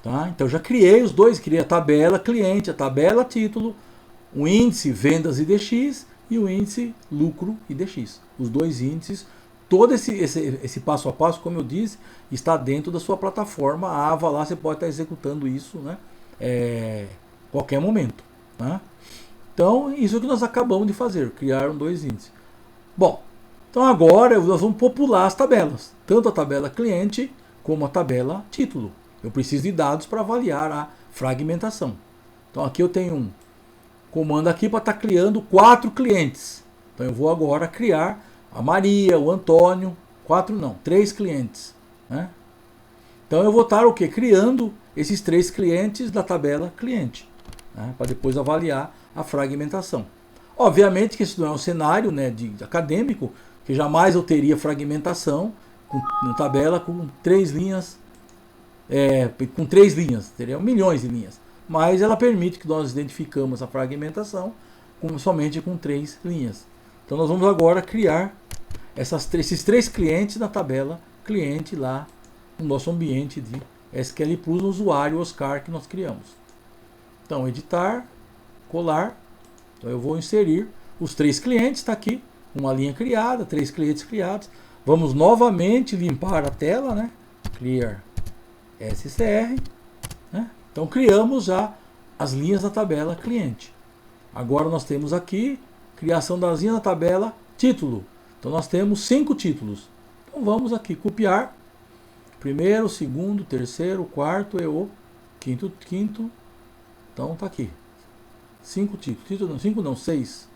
Tá? Então já criei os dois, criei a tabela cliente, a tabela título, o índice vendas IDX e o índice lucro IDX. Os dois índices, todo esse passo a passo, como eu disse, está dentro da sua plataforma. A Ava lá você pode estar executando isso, né? Qualquer momento. Tá? Então, isso que nós acabamos de fazer, criar dois índices. Bom, então agora nós vamos popular as tabelas, tanto a tabela cliente como a tabela título. Eu preciso de dados para avaliar a fragmentação. Então aqui eu tenho um comando aqui para estar criando 4 clientes. Então eu vou agora criar a Maria, o Antônio, 3 clientes. Né? Então eu vou estar o quê? Criando esses 3 clientes da tabela cliente, né? Para depois avaliar a fragmentação. Obviamente que isso não é um cenário, né, de acadêmico, que jamais eu teria fragmentação na tabela com 3 linhas. Com 3 linhas, teriam milhões de linhas, mas ela permite que nós identificamos a fragmentação somente com 3 linhas. Então nós vamos agora criar esses 3 clientes na tabela cliente lá no nosso ambiente de SQL Plus, no usuário Oscar que nós criamos. Então editar, colar, então eu vou inserir os 3 clientes, está aqui, uma linha criada, 3 clientes criados. Vamos novamente limpar a tela, né? Clear SCR, né? Então criamos já as linhas da tabela cliente. Agora nós temos aqui criação das linhas da tabela título. Então nós temos 5 títulos. Então vamos aqui copiar primeiro, segundo, terceiro, quarto e o quinto. Então tá aqui 5 títulos, 5 não, 6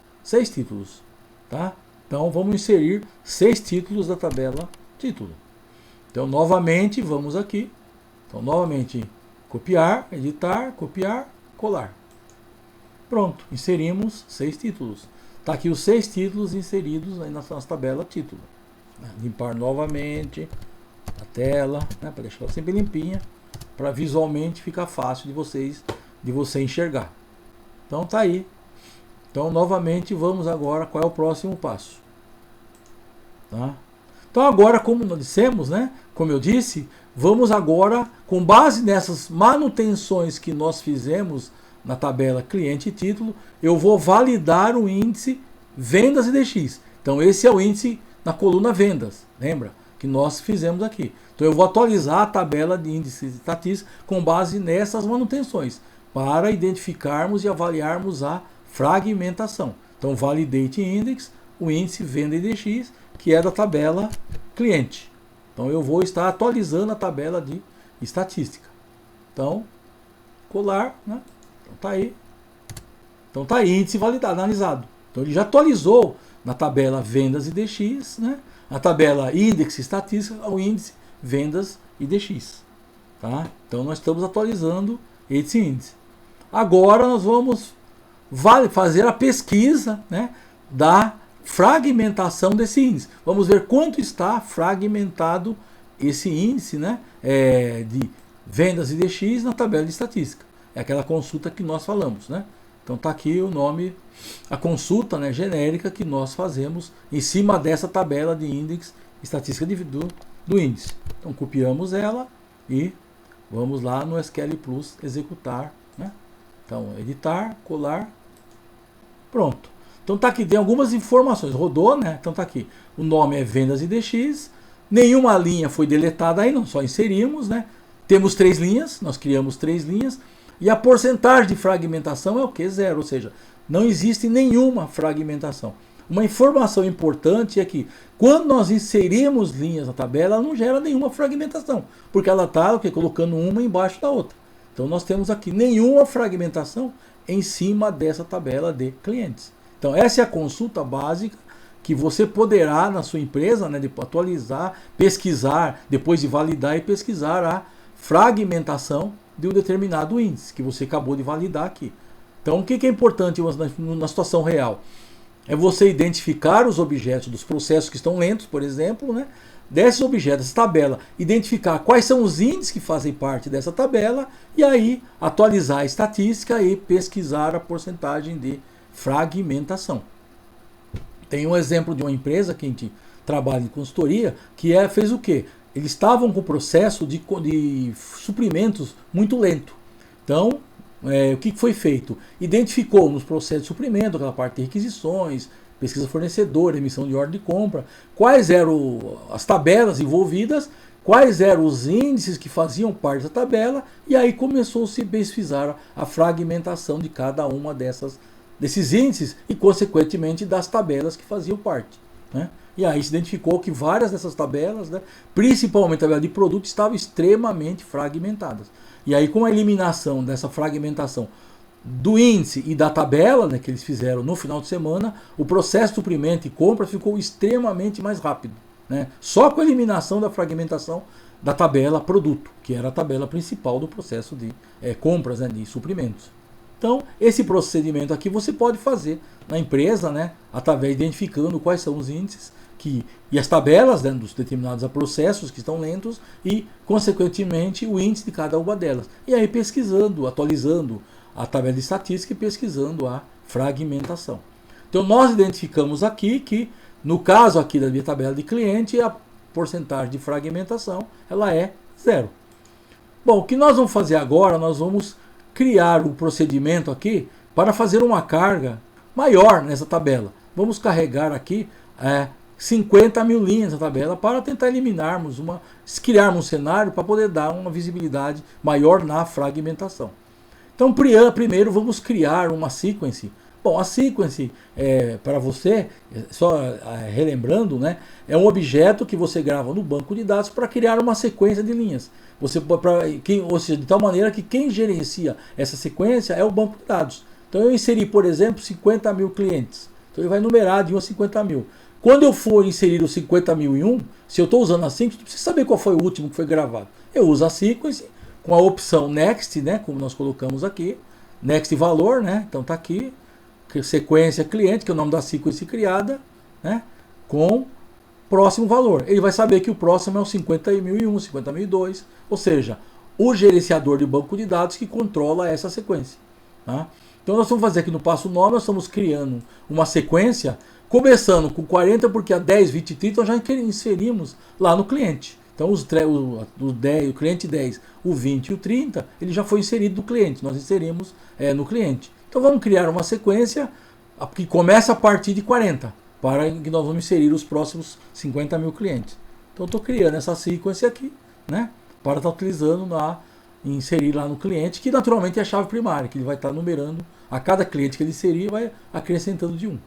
títulos, tá? Então vamos inserir 6 títulos da tabela título. Então novamente vamos aqui. Então, novamente, copiar, editar, copiar, colar. Pronto, inserimos 6 títulos. Está aqui os 6 títulos inseridos aí na nossa tabela título. Limpar novamente a tela, né, para deixar ela sempre limpinha, para visualmente ficar fácil de você enxergar. Então tá aí. Então, novamente, vamos agora, qual é o próximo passo? Tá? Então agora, como nós dissemos, né, como eu disse, vamos agora, com base nessas manutenções que nós fizemos na tabela cliente e título, eu vou validar o índice vendas IDX. Então esse é o índice na coluna vendas, lembra? Que nós fizemos aqui. Então eu vou atualizar a tabela de índices estatísticos com base nessas manutenções, para identificarmos e avaliarmos a fragmentação. Então validate index, o índice venda IDX, que é da tabela cliente. Então eu vou estar atualizando a tabela de estatística. Então, colar, né? Então tá aí. Então tá aí, índice validado, analisado. Então ele já atualizou na tabela vendas IDX, né? A tabela índice estatística ao índice vendas IDX. Tá? Então nós estamos atualizando esse índice. Agora nós vamos fazer a pesquisa, né, da fragmentação desse índice. Vamos ver quanto está fragmentado esse índice, né, de vendas IDX na tabela de estatística. É aquela consulta que nós falamos, né? Então está aqui o nome, a consulta, né, genérica que nós fazemos em cima dessa tabela de índice estatística do índice. Então copiamos ela e vamos lá no SQL Plus executar, né? Então editar, colar, pronto. Então tá aqui, tem algumas informações, rodou, né? Então tá aqui, o nome é vendas IDX, nenhuma linha foi deletada aí, não, só inserimos, né? Temos 3 linhas, nós criamos 3 linhas, e a porcentagem de fragmentação é o que? 0, ou seja, não existe nenhuma fragmentação. Uma informação importante é que quando nós inserimos linhas na tabela, ela não gera nenhuma fragmentação, porque ela está colocando uma embaixo da outra. Então nós temos aqui nenhuma fragmentação em cima dessa tabela de clientes. Então essa é a consulta básica que você poderá na sua empresa, né, de atualizar, pesquisar, depois de validar e pesquisar a fragmentação de um determinado índice que você acabou de validar aqui. Então o que é importante na situação real? É você identificar os objetos dos processos que estão lentos, por exemplo, né? Desses objetos, dessa tabela, identificar quais são os índices que fazem parte dessa tabela e aí atualizar a estatística e pesquisar a porcentagem de fragmentação. Tem um exemplo de uma empresa que a gente trabalha em consultoria que fez o quê? eles estavam com o processo de suprimentos muito lento. Então, o que foi feito? Identificou nos processos de suprimento, aquela parte de requisições, pesquisa fornecedor, emissão de ordem de compra, quais eram as tabelas envolvidas, quais eram os índices que faziam parte da tabela, e aí começou a se pesquisar a fragmentação de cada uma desses índices e, consequentemente, das tabelas que faziam parte, né? E aí se identificou que várias dessas tabelas, né, principalmente a tabela de produto, estavam extremamente fragmentadas. E aí, com a eliminação dessa fragmentação do índice e da tabela, né, que eles fizeram no final de semana, o processo de suprimento e compra ficou extremamente mais rápido, né? Só com a eliminação da fragmentação da tabela produto, que era a tabela principal do processo de compras, né, de suprimentos. Então, esse procedimento aqui você pode fazer na empresa, né, através de identificando quais são os índices e as tabelas, né, dos determinados processos que estão lentos e, consequentemente, o índice de cada uma delas. E aí pesquisando, atualizando a tabela de estatística e pesquisando a fragmentação. Então, nós identificamos aqui que, no caso aqui da minha tabela de cliente, a porcentagem de fragmentação ela é 0. Bom, o que nós vamos fazer agora? Nós vamos criar um procedimento aqui para fazer uma carga maior nessa tabela. Vamos carregar aqui 50 mil linhas na tabela para tentar eliminarmos criarmos um cenário para poder dar uma visibilidade maior na fragmentação. Então, primeiro vamos criar uma sequence. Bom, a sequence, para você, só relembrando, né, é um objeto que você grava no banco de dados para criar uma sequência de linhas. Ou seja, de tal maneira que quem gerencia essa sequência é o banco de dados. Então, eu inseri, por exemplo, 50 mil clientes. Então, ele vai numerar de 1 a 50 mil. Quando eu for inserir os 50 mil em um, se eu estou usando a sequence, não precisa saber qual foi o último que foi gravado. Eu uso a sequence com a opção Next, né, como nós colocamos aqui. Next valor, né, então está aqui. Sequência cliente, que é o nome da sequência criada, né, com próximo valor. Ele vai saber que o próximo é o 50.001, 50.002, ou seja, o gerenciador de banco de dados que controla essa sequência. Tá? Então nós vamos fazer aqui no passo 9, nós estamos criando uma sequência, começando com 40, porque a 10, 20 e 30 nós já inserimos lá no cliente. Então o cliente 10, o 20 e o 30, ele já foi inserido no cliente, nós inserimos no cliente. Então vamos criar uma sequência que começa a partir de 40, para que nós vamos inserir os próximos 50 mil clientes. Então estou criando essa sequência aqui, né, para estar utilizando inserir lá no cliente, que naturalmente é a chave primária, que ele vai estar numerando a cada cliente que ele inserir, vai acrescentando de 1.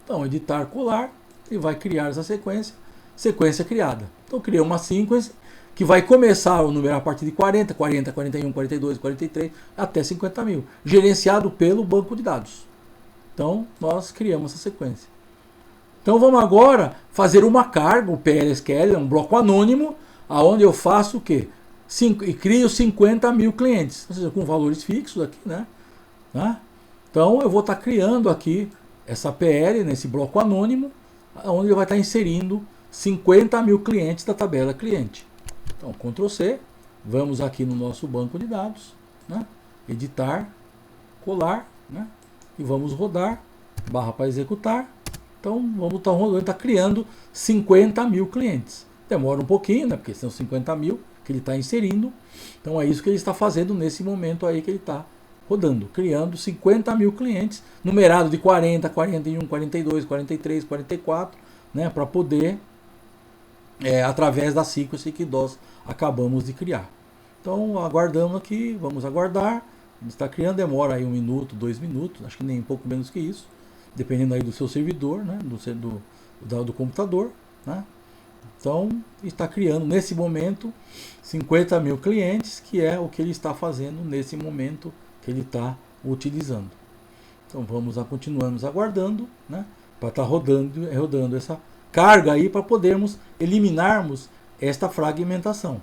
Então editar, colar, ele vai criar essa sequência criada. Então criei uma sequência que vai começar a numerar a partir de 40, 40, 41, 42, 43, até 50 mil, gerenciado pelo banco de dados. Então, nós criamos essa sequência. Então, vamos agora fazer uma carga, o PLSQL, um bloco anônimo, onde eu faço o quê? E crio 50 mil clientes, ou seja, com valores fixos aqui, né? Então, eu vou estar criando aqui essa PL, nesse bloco anônimo, onde ele vai estar inserindo 50 mil clientes da tabela cliente. Então, Ctrl C, vamos aqui no nosso banco de dados, né? Editar, colar, né? E vamos rodar, barra para executar. Então, vamos estar rodando, está criando 50 mil clientes. Demora um pouquinho, né? Porque são 50 mil que ele está inserindo. Então, é isso que ele está fazendo nesse momento aí que ele está rodando, criando 50 mil clientes, numerado de 40, 41, 42, 43, 44, né? Para poder, através da sequência que nós acabamos de criar. Então, aguardamos aqui, vamos aguardar. Está criando, demora aí 1 minuto, 2 minutos, acho que nem um pouco menos que isso, dependendo aí do seu servidor, né, do computador, né? Então, está criando nesse momento 50 mil clientes, que é o que ele está fazendo nesse momento que ele está utilizando. Então, continuamos aguardando, né, para estar rodando essa carga aí, para podermos eliminarmos esta fragmentação.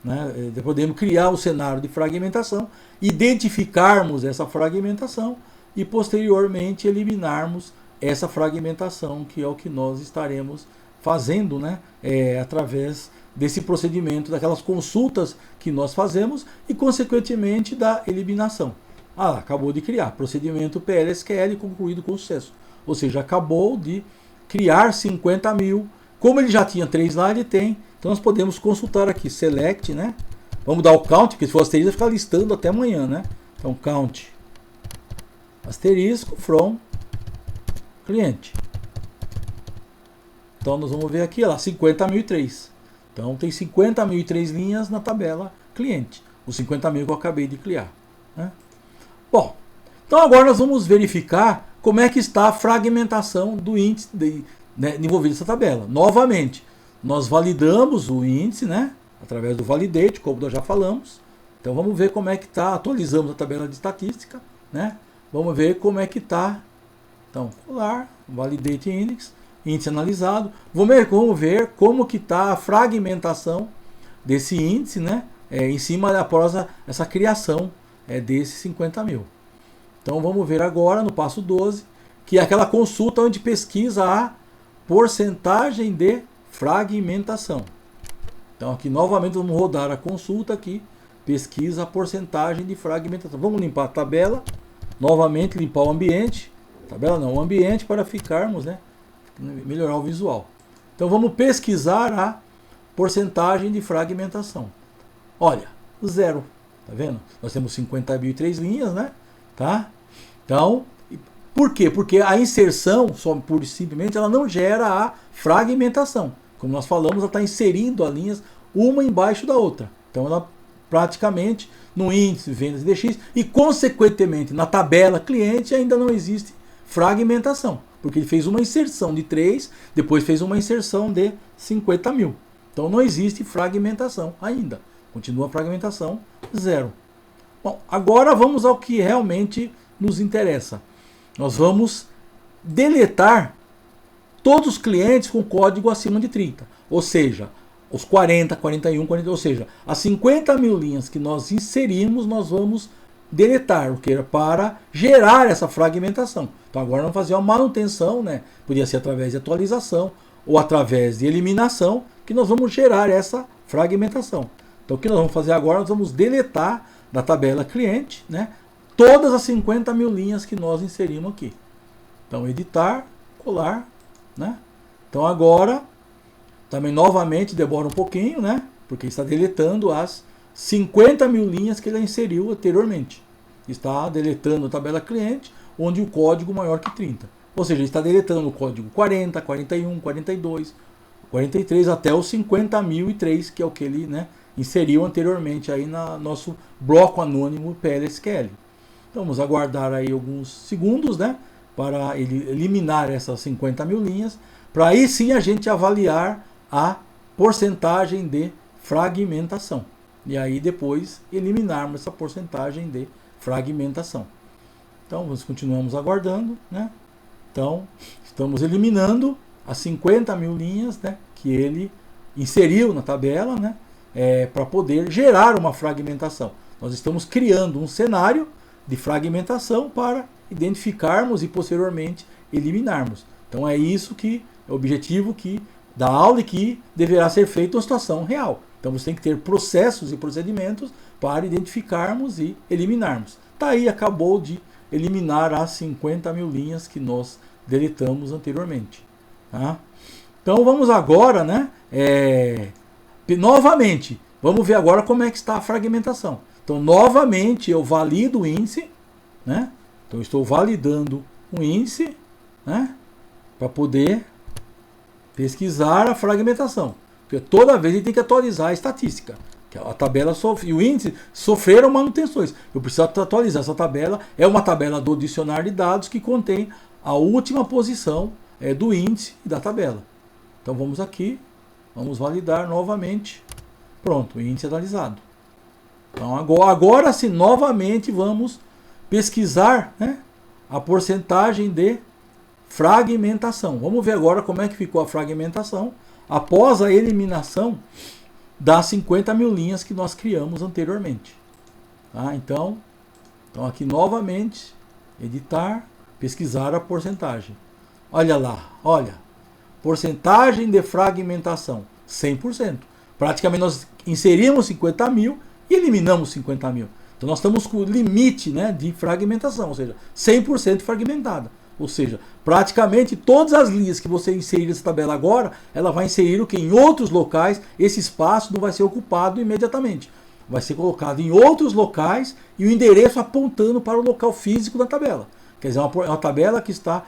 Né? Podemos criar o cenário de fragmentação, identificarmos essa fragmentação e posteriormente eliminarmos essa fragmentação, que é o que nós estaremos fazendo, né? Através desse procedimento, daquelas consultas que nós fazemos e consequentemente da eliminação. Acabou de criar, procedimento PLSQL concluído com sucesso, ou seja, acabou de criar 50 mil Como ele já tinha 3 lá, ele tem. Então nós podemos consultar aqui, select, né? Vamos dar o count, porque se for asterisco vai ficar listando até amanhã, né? Então count asterisco from cliente. Então nós vamos ver aqui, ó lá, 50.003. Então tem 50.003 linhas na tabela cliente. Os 50.000 que eu acabei de criar, né? Bom, então agora nós vamos verificar como é que está a fragmentação do índice envolvido nessa tabela. Novamente, nós validamos o índice, né, através do validate, como nós já falamos. Então vamos ver como é que está, atualizamos a tabela de estatística, né? Vamos ver como é que está. Então, colar, validate index, índice analisado. Vamos ver como que está a fragmentação desse índice, né, em cima após essa criação desses 50.000. Então vamos ver agora no passo 12, que é aquela consulta onde pesquisa a porcentagem de fragmentação. Então aqui novamente vamos rodar a consulta aqui, pesquisa a porcentagem de fragmentação. Vamos limpar a tabela, novamente limpar o ambiente, tabela não, o ambiente para ficarmos, né, melhorar o visual. Então vamos pesquisar a porcentagem de fragmentação. Olha, 0, tá vendo? Nós temos 50.003 linhas, né? Tá? Então, por quê? Porque a inserção, só pura e simplesmente, ela não gera a fragmentação. Como nós falamos, ela está inserindo as linhas uma embaixo da outra. Então, ela praticamente, no índice vendas DX e, consequentemente, na tabela cliente, ainda não existe fragmentação. Porque ele fez uma inserção de 3, depois fez uma inserção de 50.000. Então, não existe fragmentação ainda. Continua a fragmentação 0. Bom, agora vamos ao que realmente nos interessa. Nós vamos deletar todos os clientes com código acima de 30. Ou seja, os 40, 41, 40, ou seja, as 50.000 linhas que nós inserimos, nós vamos deletar, o que era para gerar essa fragmentação. Então agora vamos fazer uma manutenção, né? Podia ser através de atualização ou através de eliminação, que nós vamos gerar essa fragmentação. Então o que nós vamos fazer agora? Nós vamos deletar da tabela cliente, né, todas as 50.000 linhas que nós inserimos aqui. Então editar, colar, né? Então agora, também novamente demora um pouquinho, né? Porque está deletando as 50.000 linhas que ele inseriu anteriormente. Está deletando a tabela cliente, onde o código maior que 30. Ou seja, ele está deletando o código 40, 41, 42, 43 até os 50.003, que é o que ele, né, inseriu anteriormente aí no nosso bloco anônimo PLSQL. Então vamos aguardar aí alguns segundos, né, para ele eliminar essas 50.000 linhas, para aí sim a gente avaliar a porcentagem de fragmentação. E aí depois eliminarmos essa porcentagem de fragmentação. Então nós continuamos aguardando, né? Então estamos eliminando as 50.000 linhas, né, que ele inseriu na tabela, né, para poder gerar uma fragmentação. Nós estamos criando um cenário de fragmentação para identificarmos e posteriormente eliminarmos. Então é isso que é o objetivo da aula e que deverá ser feito em uma situação real. Então você tem que ter processos e procedimentos para identificarmos e eliminarmos. Tá aí, acabou de eliminar as 50.000 linhas que nós deletamos anteriormente. Tá? Então vamos agora, né, novamente, vamos ver agora como é que está a fragmentação. Então novamente eu valido o índice, né? Então eu estou validando o índice, né, para poder pesquisar a fragmentação. Porque toda vez ele tem que atualizar a estatística. A tabela e o índice sofreram manutenções. Eu preciso atualizar essa tabela. É uma tabela do dicionário de dados que contém a última posição do índice e da tabela. Então vamos aqui, vamos validar novamente. Pronto, o índice analisado. Então agora sim, novamente vamos pesquisar, né, a porcentagem de fragmentação. Vamos ver agora como é que ficou a fragmentação após a eliminação das 50.000 linhas que nós criamos anteriormente. Tá? Então aqui novamente, editar, pesquisar a porcentagem. Olha lá, olha, porcentagem de fragmentação, 100%. Praticamente nós inserimos 50.000 e eliminamos 50.000. Então nós estamos com o limite, né, de fragmentação, ou seja, 100% fragmentada. Ou seja, praticamente todas as linhas que você inserir nessa tabela agora, ela vai inserir o que em outros locais, esse espaço não vai ser ocupado imediatamente. Vai ser colocado em outros locais e o endereço apontando para o local físico da tabela. Quer dizer, é uma tabela que está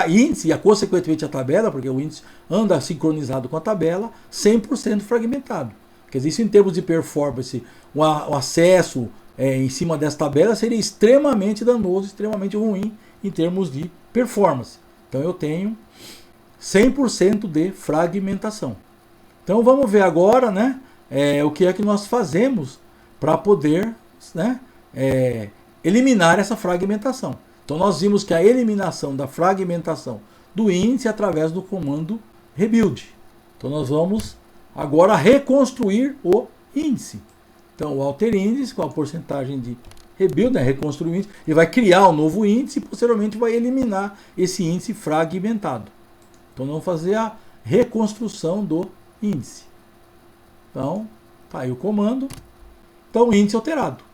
índice, e consequentemente a tabela, porque o índice anda sincronizado com a tabela, 100% fragmentado. Quer dizer, isso em termos de performance, o acesso em cima dessa tabela seria extremamente danoso, extremamente ruim em termos de performance. Então eu tenho 100% de fragmentação. Então vamos ver agora, né, o que é que nós fazemos para poder, né, eliminar essa fragmentação. Então nós vimos que a eliminação da fragmentação do índice é através do comando rebuild. Então nós vamos agora reconstruir o índice. Então o alter índice com a porcentagem de rebuild, né, reconstruir o índice, ele vai criar um novo índice e posteriormente vai eliminar esse índice fragmentado. Então nós vamos fazer a reconstrução do índice. Então tá aí o comando. Então o índice alterado.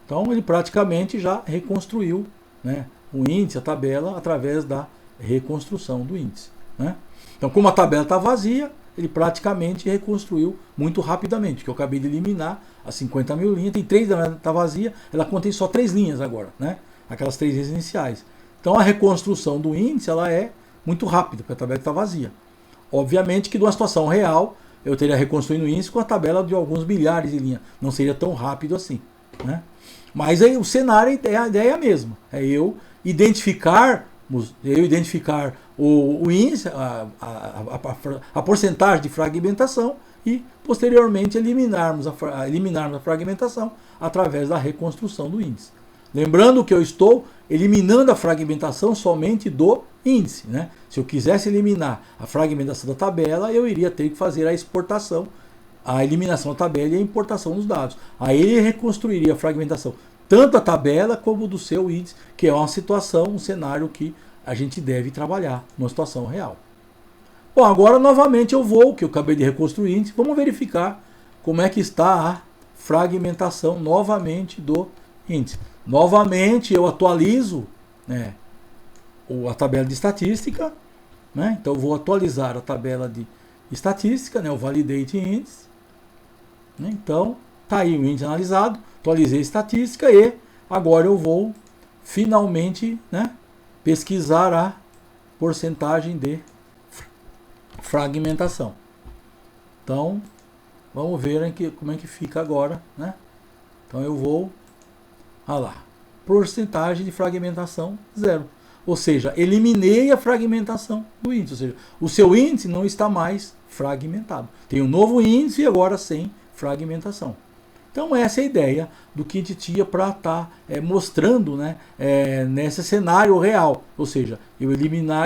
Então ele praticamente já reconstruiu, né, o índice, a tabela, através da reconstrução do índice, né? Então, como a tabela está vazia, ele praticamente reconstruiu muito rapidamente, que eu acabei de eliminar as 50 mil linhas, tem 3, está vazia, ela contém só 3 linhas agora, né? Aquelas 3 linhas iniciais. Então, a reconstrução do índice ela é muito rápida, porque a tabela está vazia. Obviamente que numa situação real, eu teria reconstruído o índice com a tabela de alguns milhares de linhas, não seria tão rápido assim, né? Mas aí o cenário, a ideia é a mesma. É eu identificar o índice, a porcentagem de fragmentação e posteriormente eliminarmos a fragmentação através da reconstrução do índice. Lembrando que eu estou eliminando a fragmentação somente do índice, né? Se eu quisesse eliminar a fragmentação da tabela, eu iria ter que fazer a exportação, a eliminação da tabela e a importação dos dados. Aí ele reconstruiria a fragmentação, tanto a tabela como do seu índice, que é uma situação, um cenário que a gente deve trabalhar numa situação real. Bom, agora novamente que eu acabei de reconstruir o índice, vamos verificar como é que está a fragmentação novamente do índice. Novamente eu atualizo, né, a tabela de estatística, né? Então eu vou atualizar a tabela de estatística, né, o validate índice. Então, tá aí o índice analisado, atualizei a estatística e agora eu vou finalmente, né, pesquisar a porcentagem de fragmentação. Então, vamos ver como é que fica agora, né? Então eu vou, lá, porcentagem de fragmentação 0. Ou seja, eliminei a fragmentação do índice, ou seja, o seu índice não está mais fragmentado. Tem um novo índice e agora sem fragmentação. Então essa é a ideia do que a gente tinha para estar mostrando, né, nesse cenário real. Ou seja, eu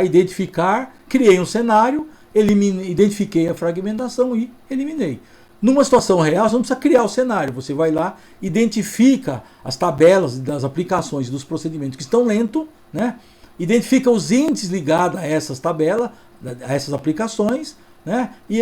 identificar, criei um cenário, identifiquei a fragmentação e eliminei. Numa situação real, você não precisa criar o cenário. Você vai lá, identifica as tabelas das aplicações dos procedimentos que estão lentos, né, identifica os índices ligados a essas tabelas, a essas aplicações, né, e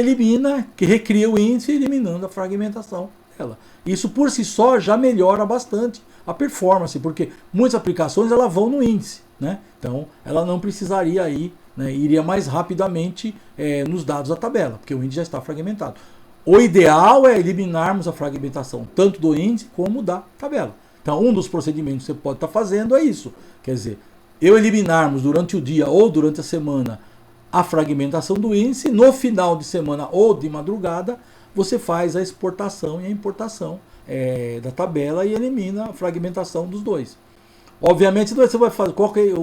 recria o índice eliminando a fragmentação dela. Isso por si só já melhora bastante a performance, porque muitas aplicações elas vão no índice, né? Então ela não precisaria ir, né, iria mais rapidamente nos dados da tabela, porque o índice já está fragmentado. O ideal é eliminarmos a fragmentação tanto do índice como da tabela. Então um dos procedimentos que você pode estar fazendo é isso, quer dizer, eliminarmos durante o dia ou durante a semana a fragmentação do índice, no final de semana ou de madrugada, você faz a exportação e a importação da tabela e elimina a fragmentação dos dois. Obviamente, você vai fazer qual que é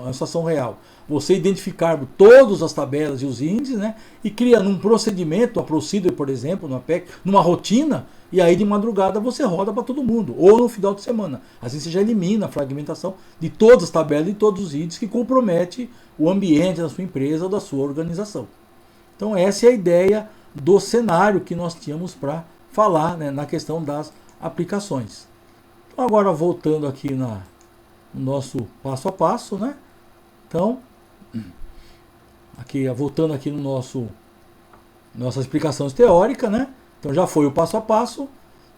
a situação real. Você identificar todas as tabelas e os índices, né, e cria num procedimento, a procedure, por exemplo, no PEC, numa rotina, e aí de madrugada você roda para todo mundo, ou no final de semana. Assim você já elimina a fragmentação de todas as tabelas e todos os índices que compromete o ambiente da sua empresa ou da sua organização. Então essa é a ideia do cenário que nós tínhamos para falar, né, na questão das aplicações. Então agora voltando aqui no nosso passo a passo, né? Então, voltando aqui no nossa explicação teórica, né? Então já foi o passo a passo.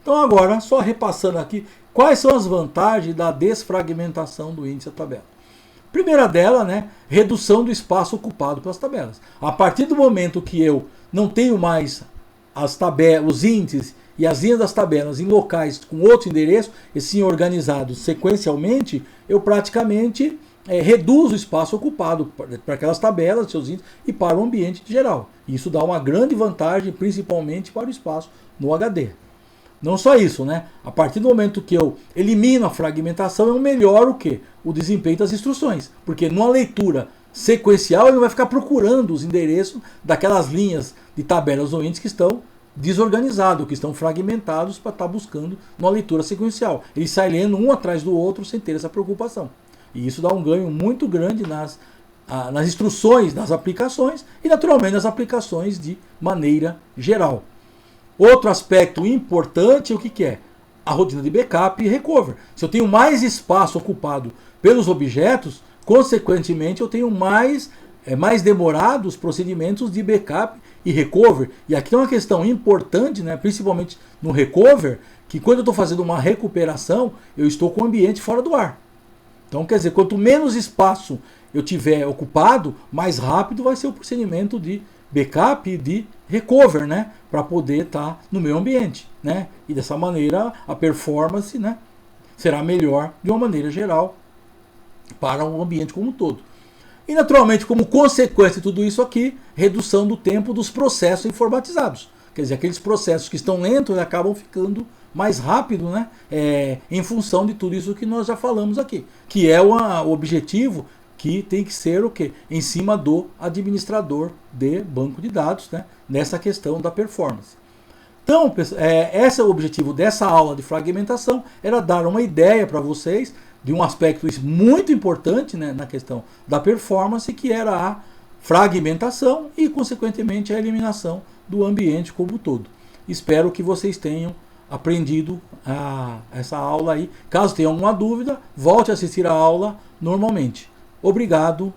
Então agora, só repassando aqui, quais são as vantagens da desfragmentação do índice da tabela? Primeira dela, né, redução do espaço ocupado pelas tabelas. A partir do momento que eu não tenho mais as tabelas, os índices e as linhas das tabelas em locais com outro endereço, e sim organizados sequencialmente, eu praticamente reduz o espaço ocupado para aquelas tabelas, seus índices, e para o ambiente geral. Isso dá uma grande vantagem, principalmente para o espaço no HD. Não só isso, né? A partir do momento que eu elimino a fragmentação, eu melhoro o quê? O desempenho das instruções. Porque numa leitura sequencial, ele não vai ficar procurando os endereços daquelas linhas de tabelas ou índices que estão desorganizados, que estão fragmentados para estar buscando numa leitura sequencial. Ele sai lendo um atrás do outro sem ter essa preocupação. E isso dá um ganho muito grande nas instruções das aplicações e, naturalmente, nas aplicações de maneira geral. Outro aspecto importante, o que é? A rotina de backup e recover. Se eu tenho mais espaço ocupado pelos objetos, consequentemente eu tenho mais demorados procedimentos de backup e recover. E aqui tem uma questão importante, né, principalmente no recover, que quando eu estou fazendo uma recuperação, eu estou com o ambiente fora do ar. Então, quer dizer, quanto menos espaço eu tiver ocupado, mais rápido vai ser o procedimento de backup e de recover, né, para poder estar no meu ambiente, né? E dessa maneira a performance, né, será melhor de uma maneira geral para o ambiente como um todo. E naturalmente, como consequência de tudo isso aqui, redução do tempo dos processos informatizados. Quer dizer, aqueles processos que estão lentos acabam ficando mais rápido, né? Em função de tudo isso que nós já falamos aqui. Que é o objetivo que tem que ser o quê? Em cima do administrador de banco de dados, né? Nessa questão da performance. Então, esse é o objetivo dessa aula de fragmentação, era dar uma ideia para vocês de um aspecto muito importante, né, na questão da performance, que era a fragmentação e, consequentemente, a eliminação do ambiente como um todo. Espero que vocês tenham aprendido essa aula aí. Caso tenha alguma dúvida, volte a assistir a aula normalmente. Obrigado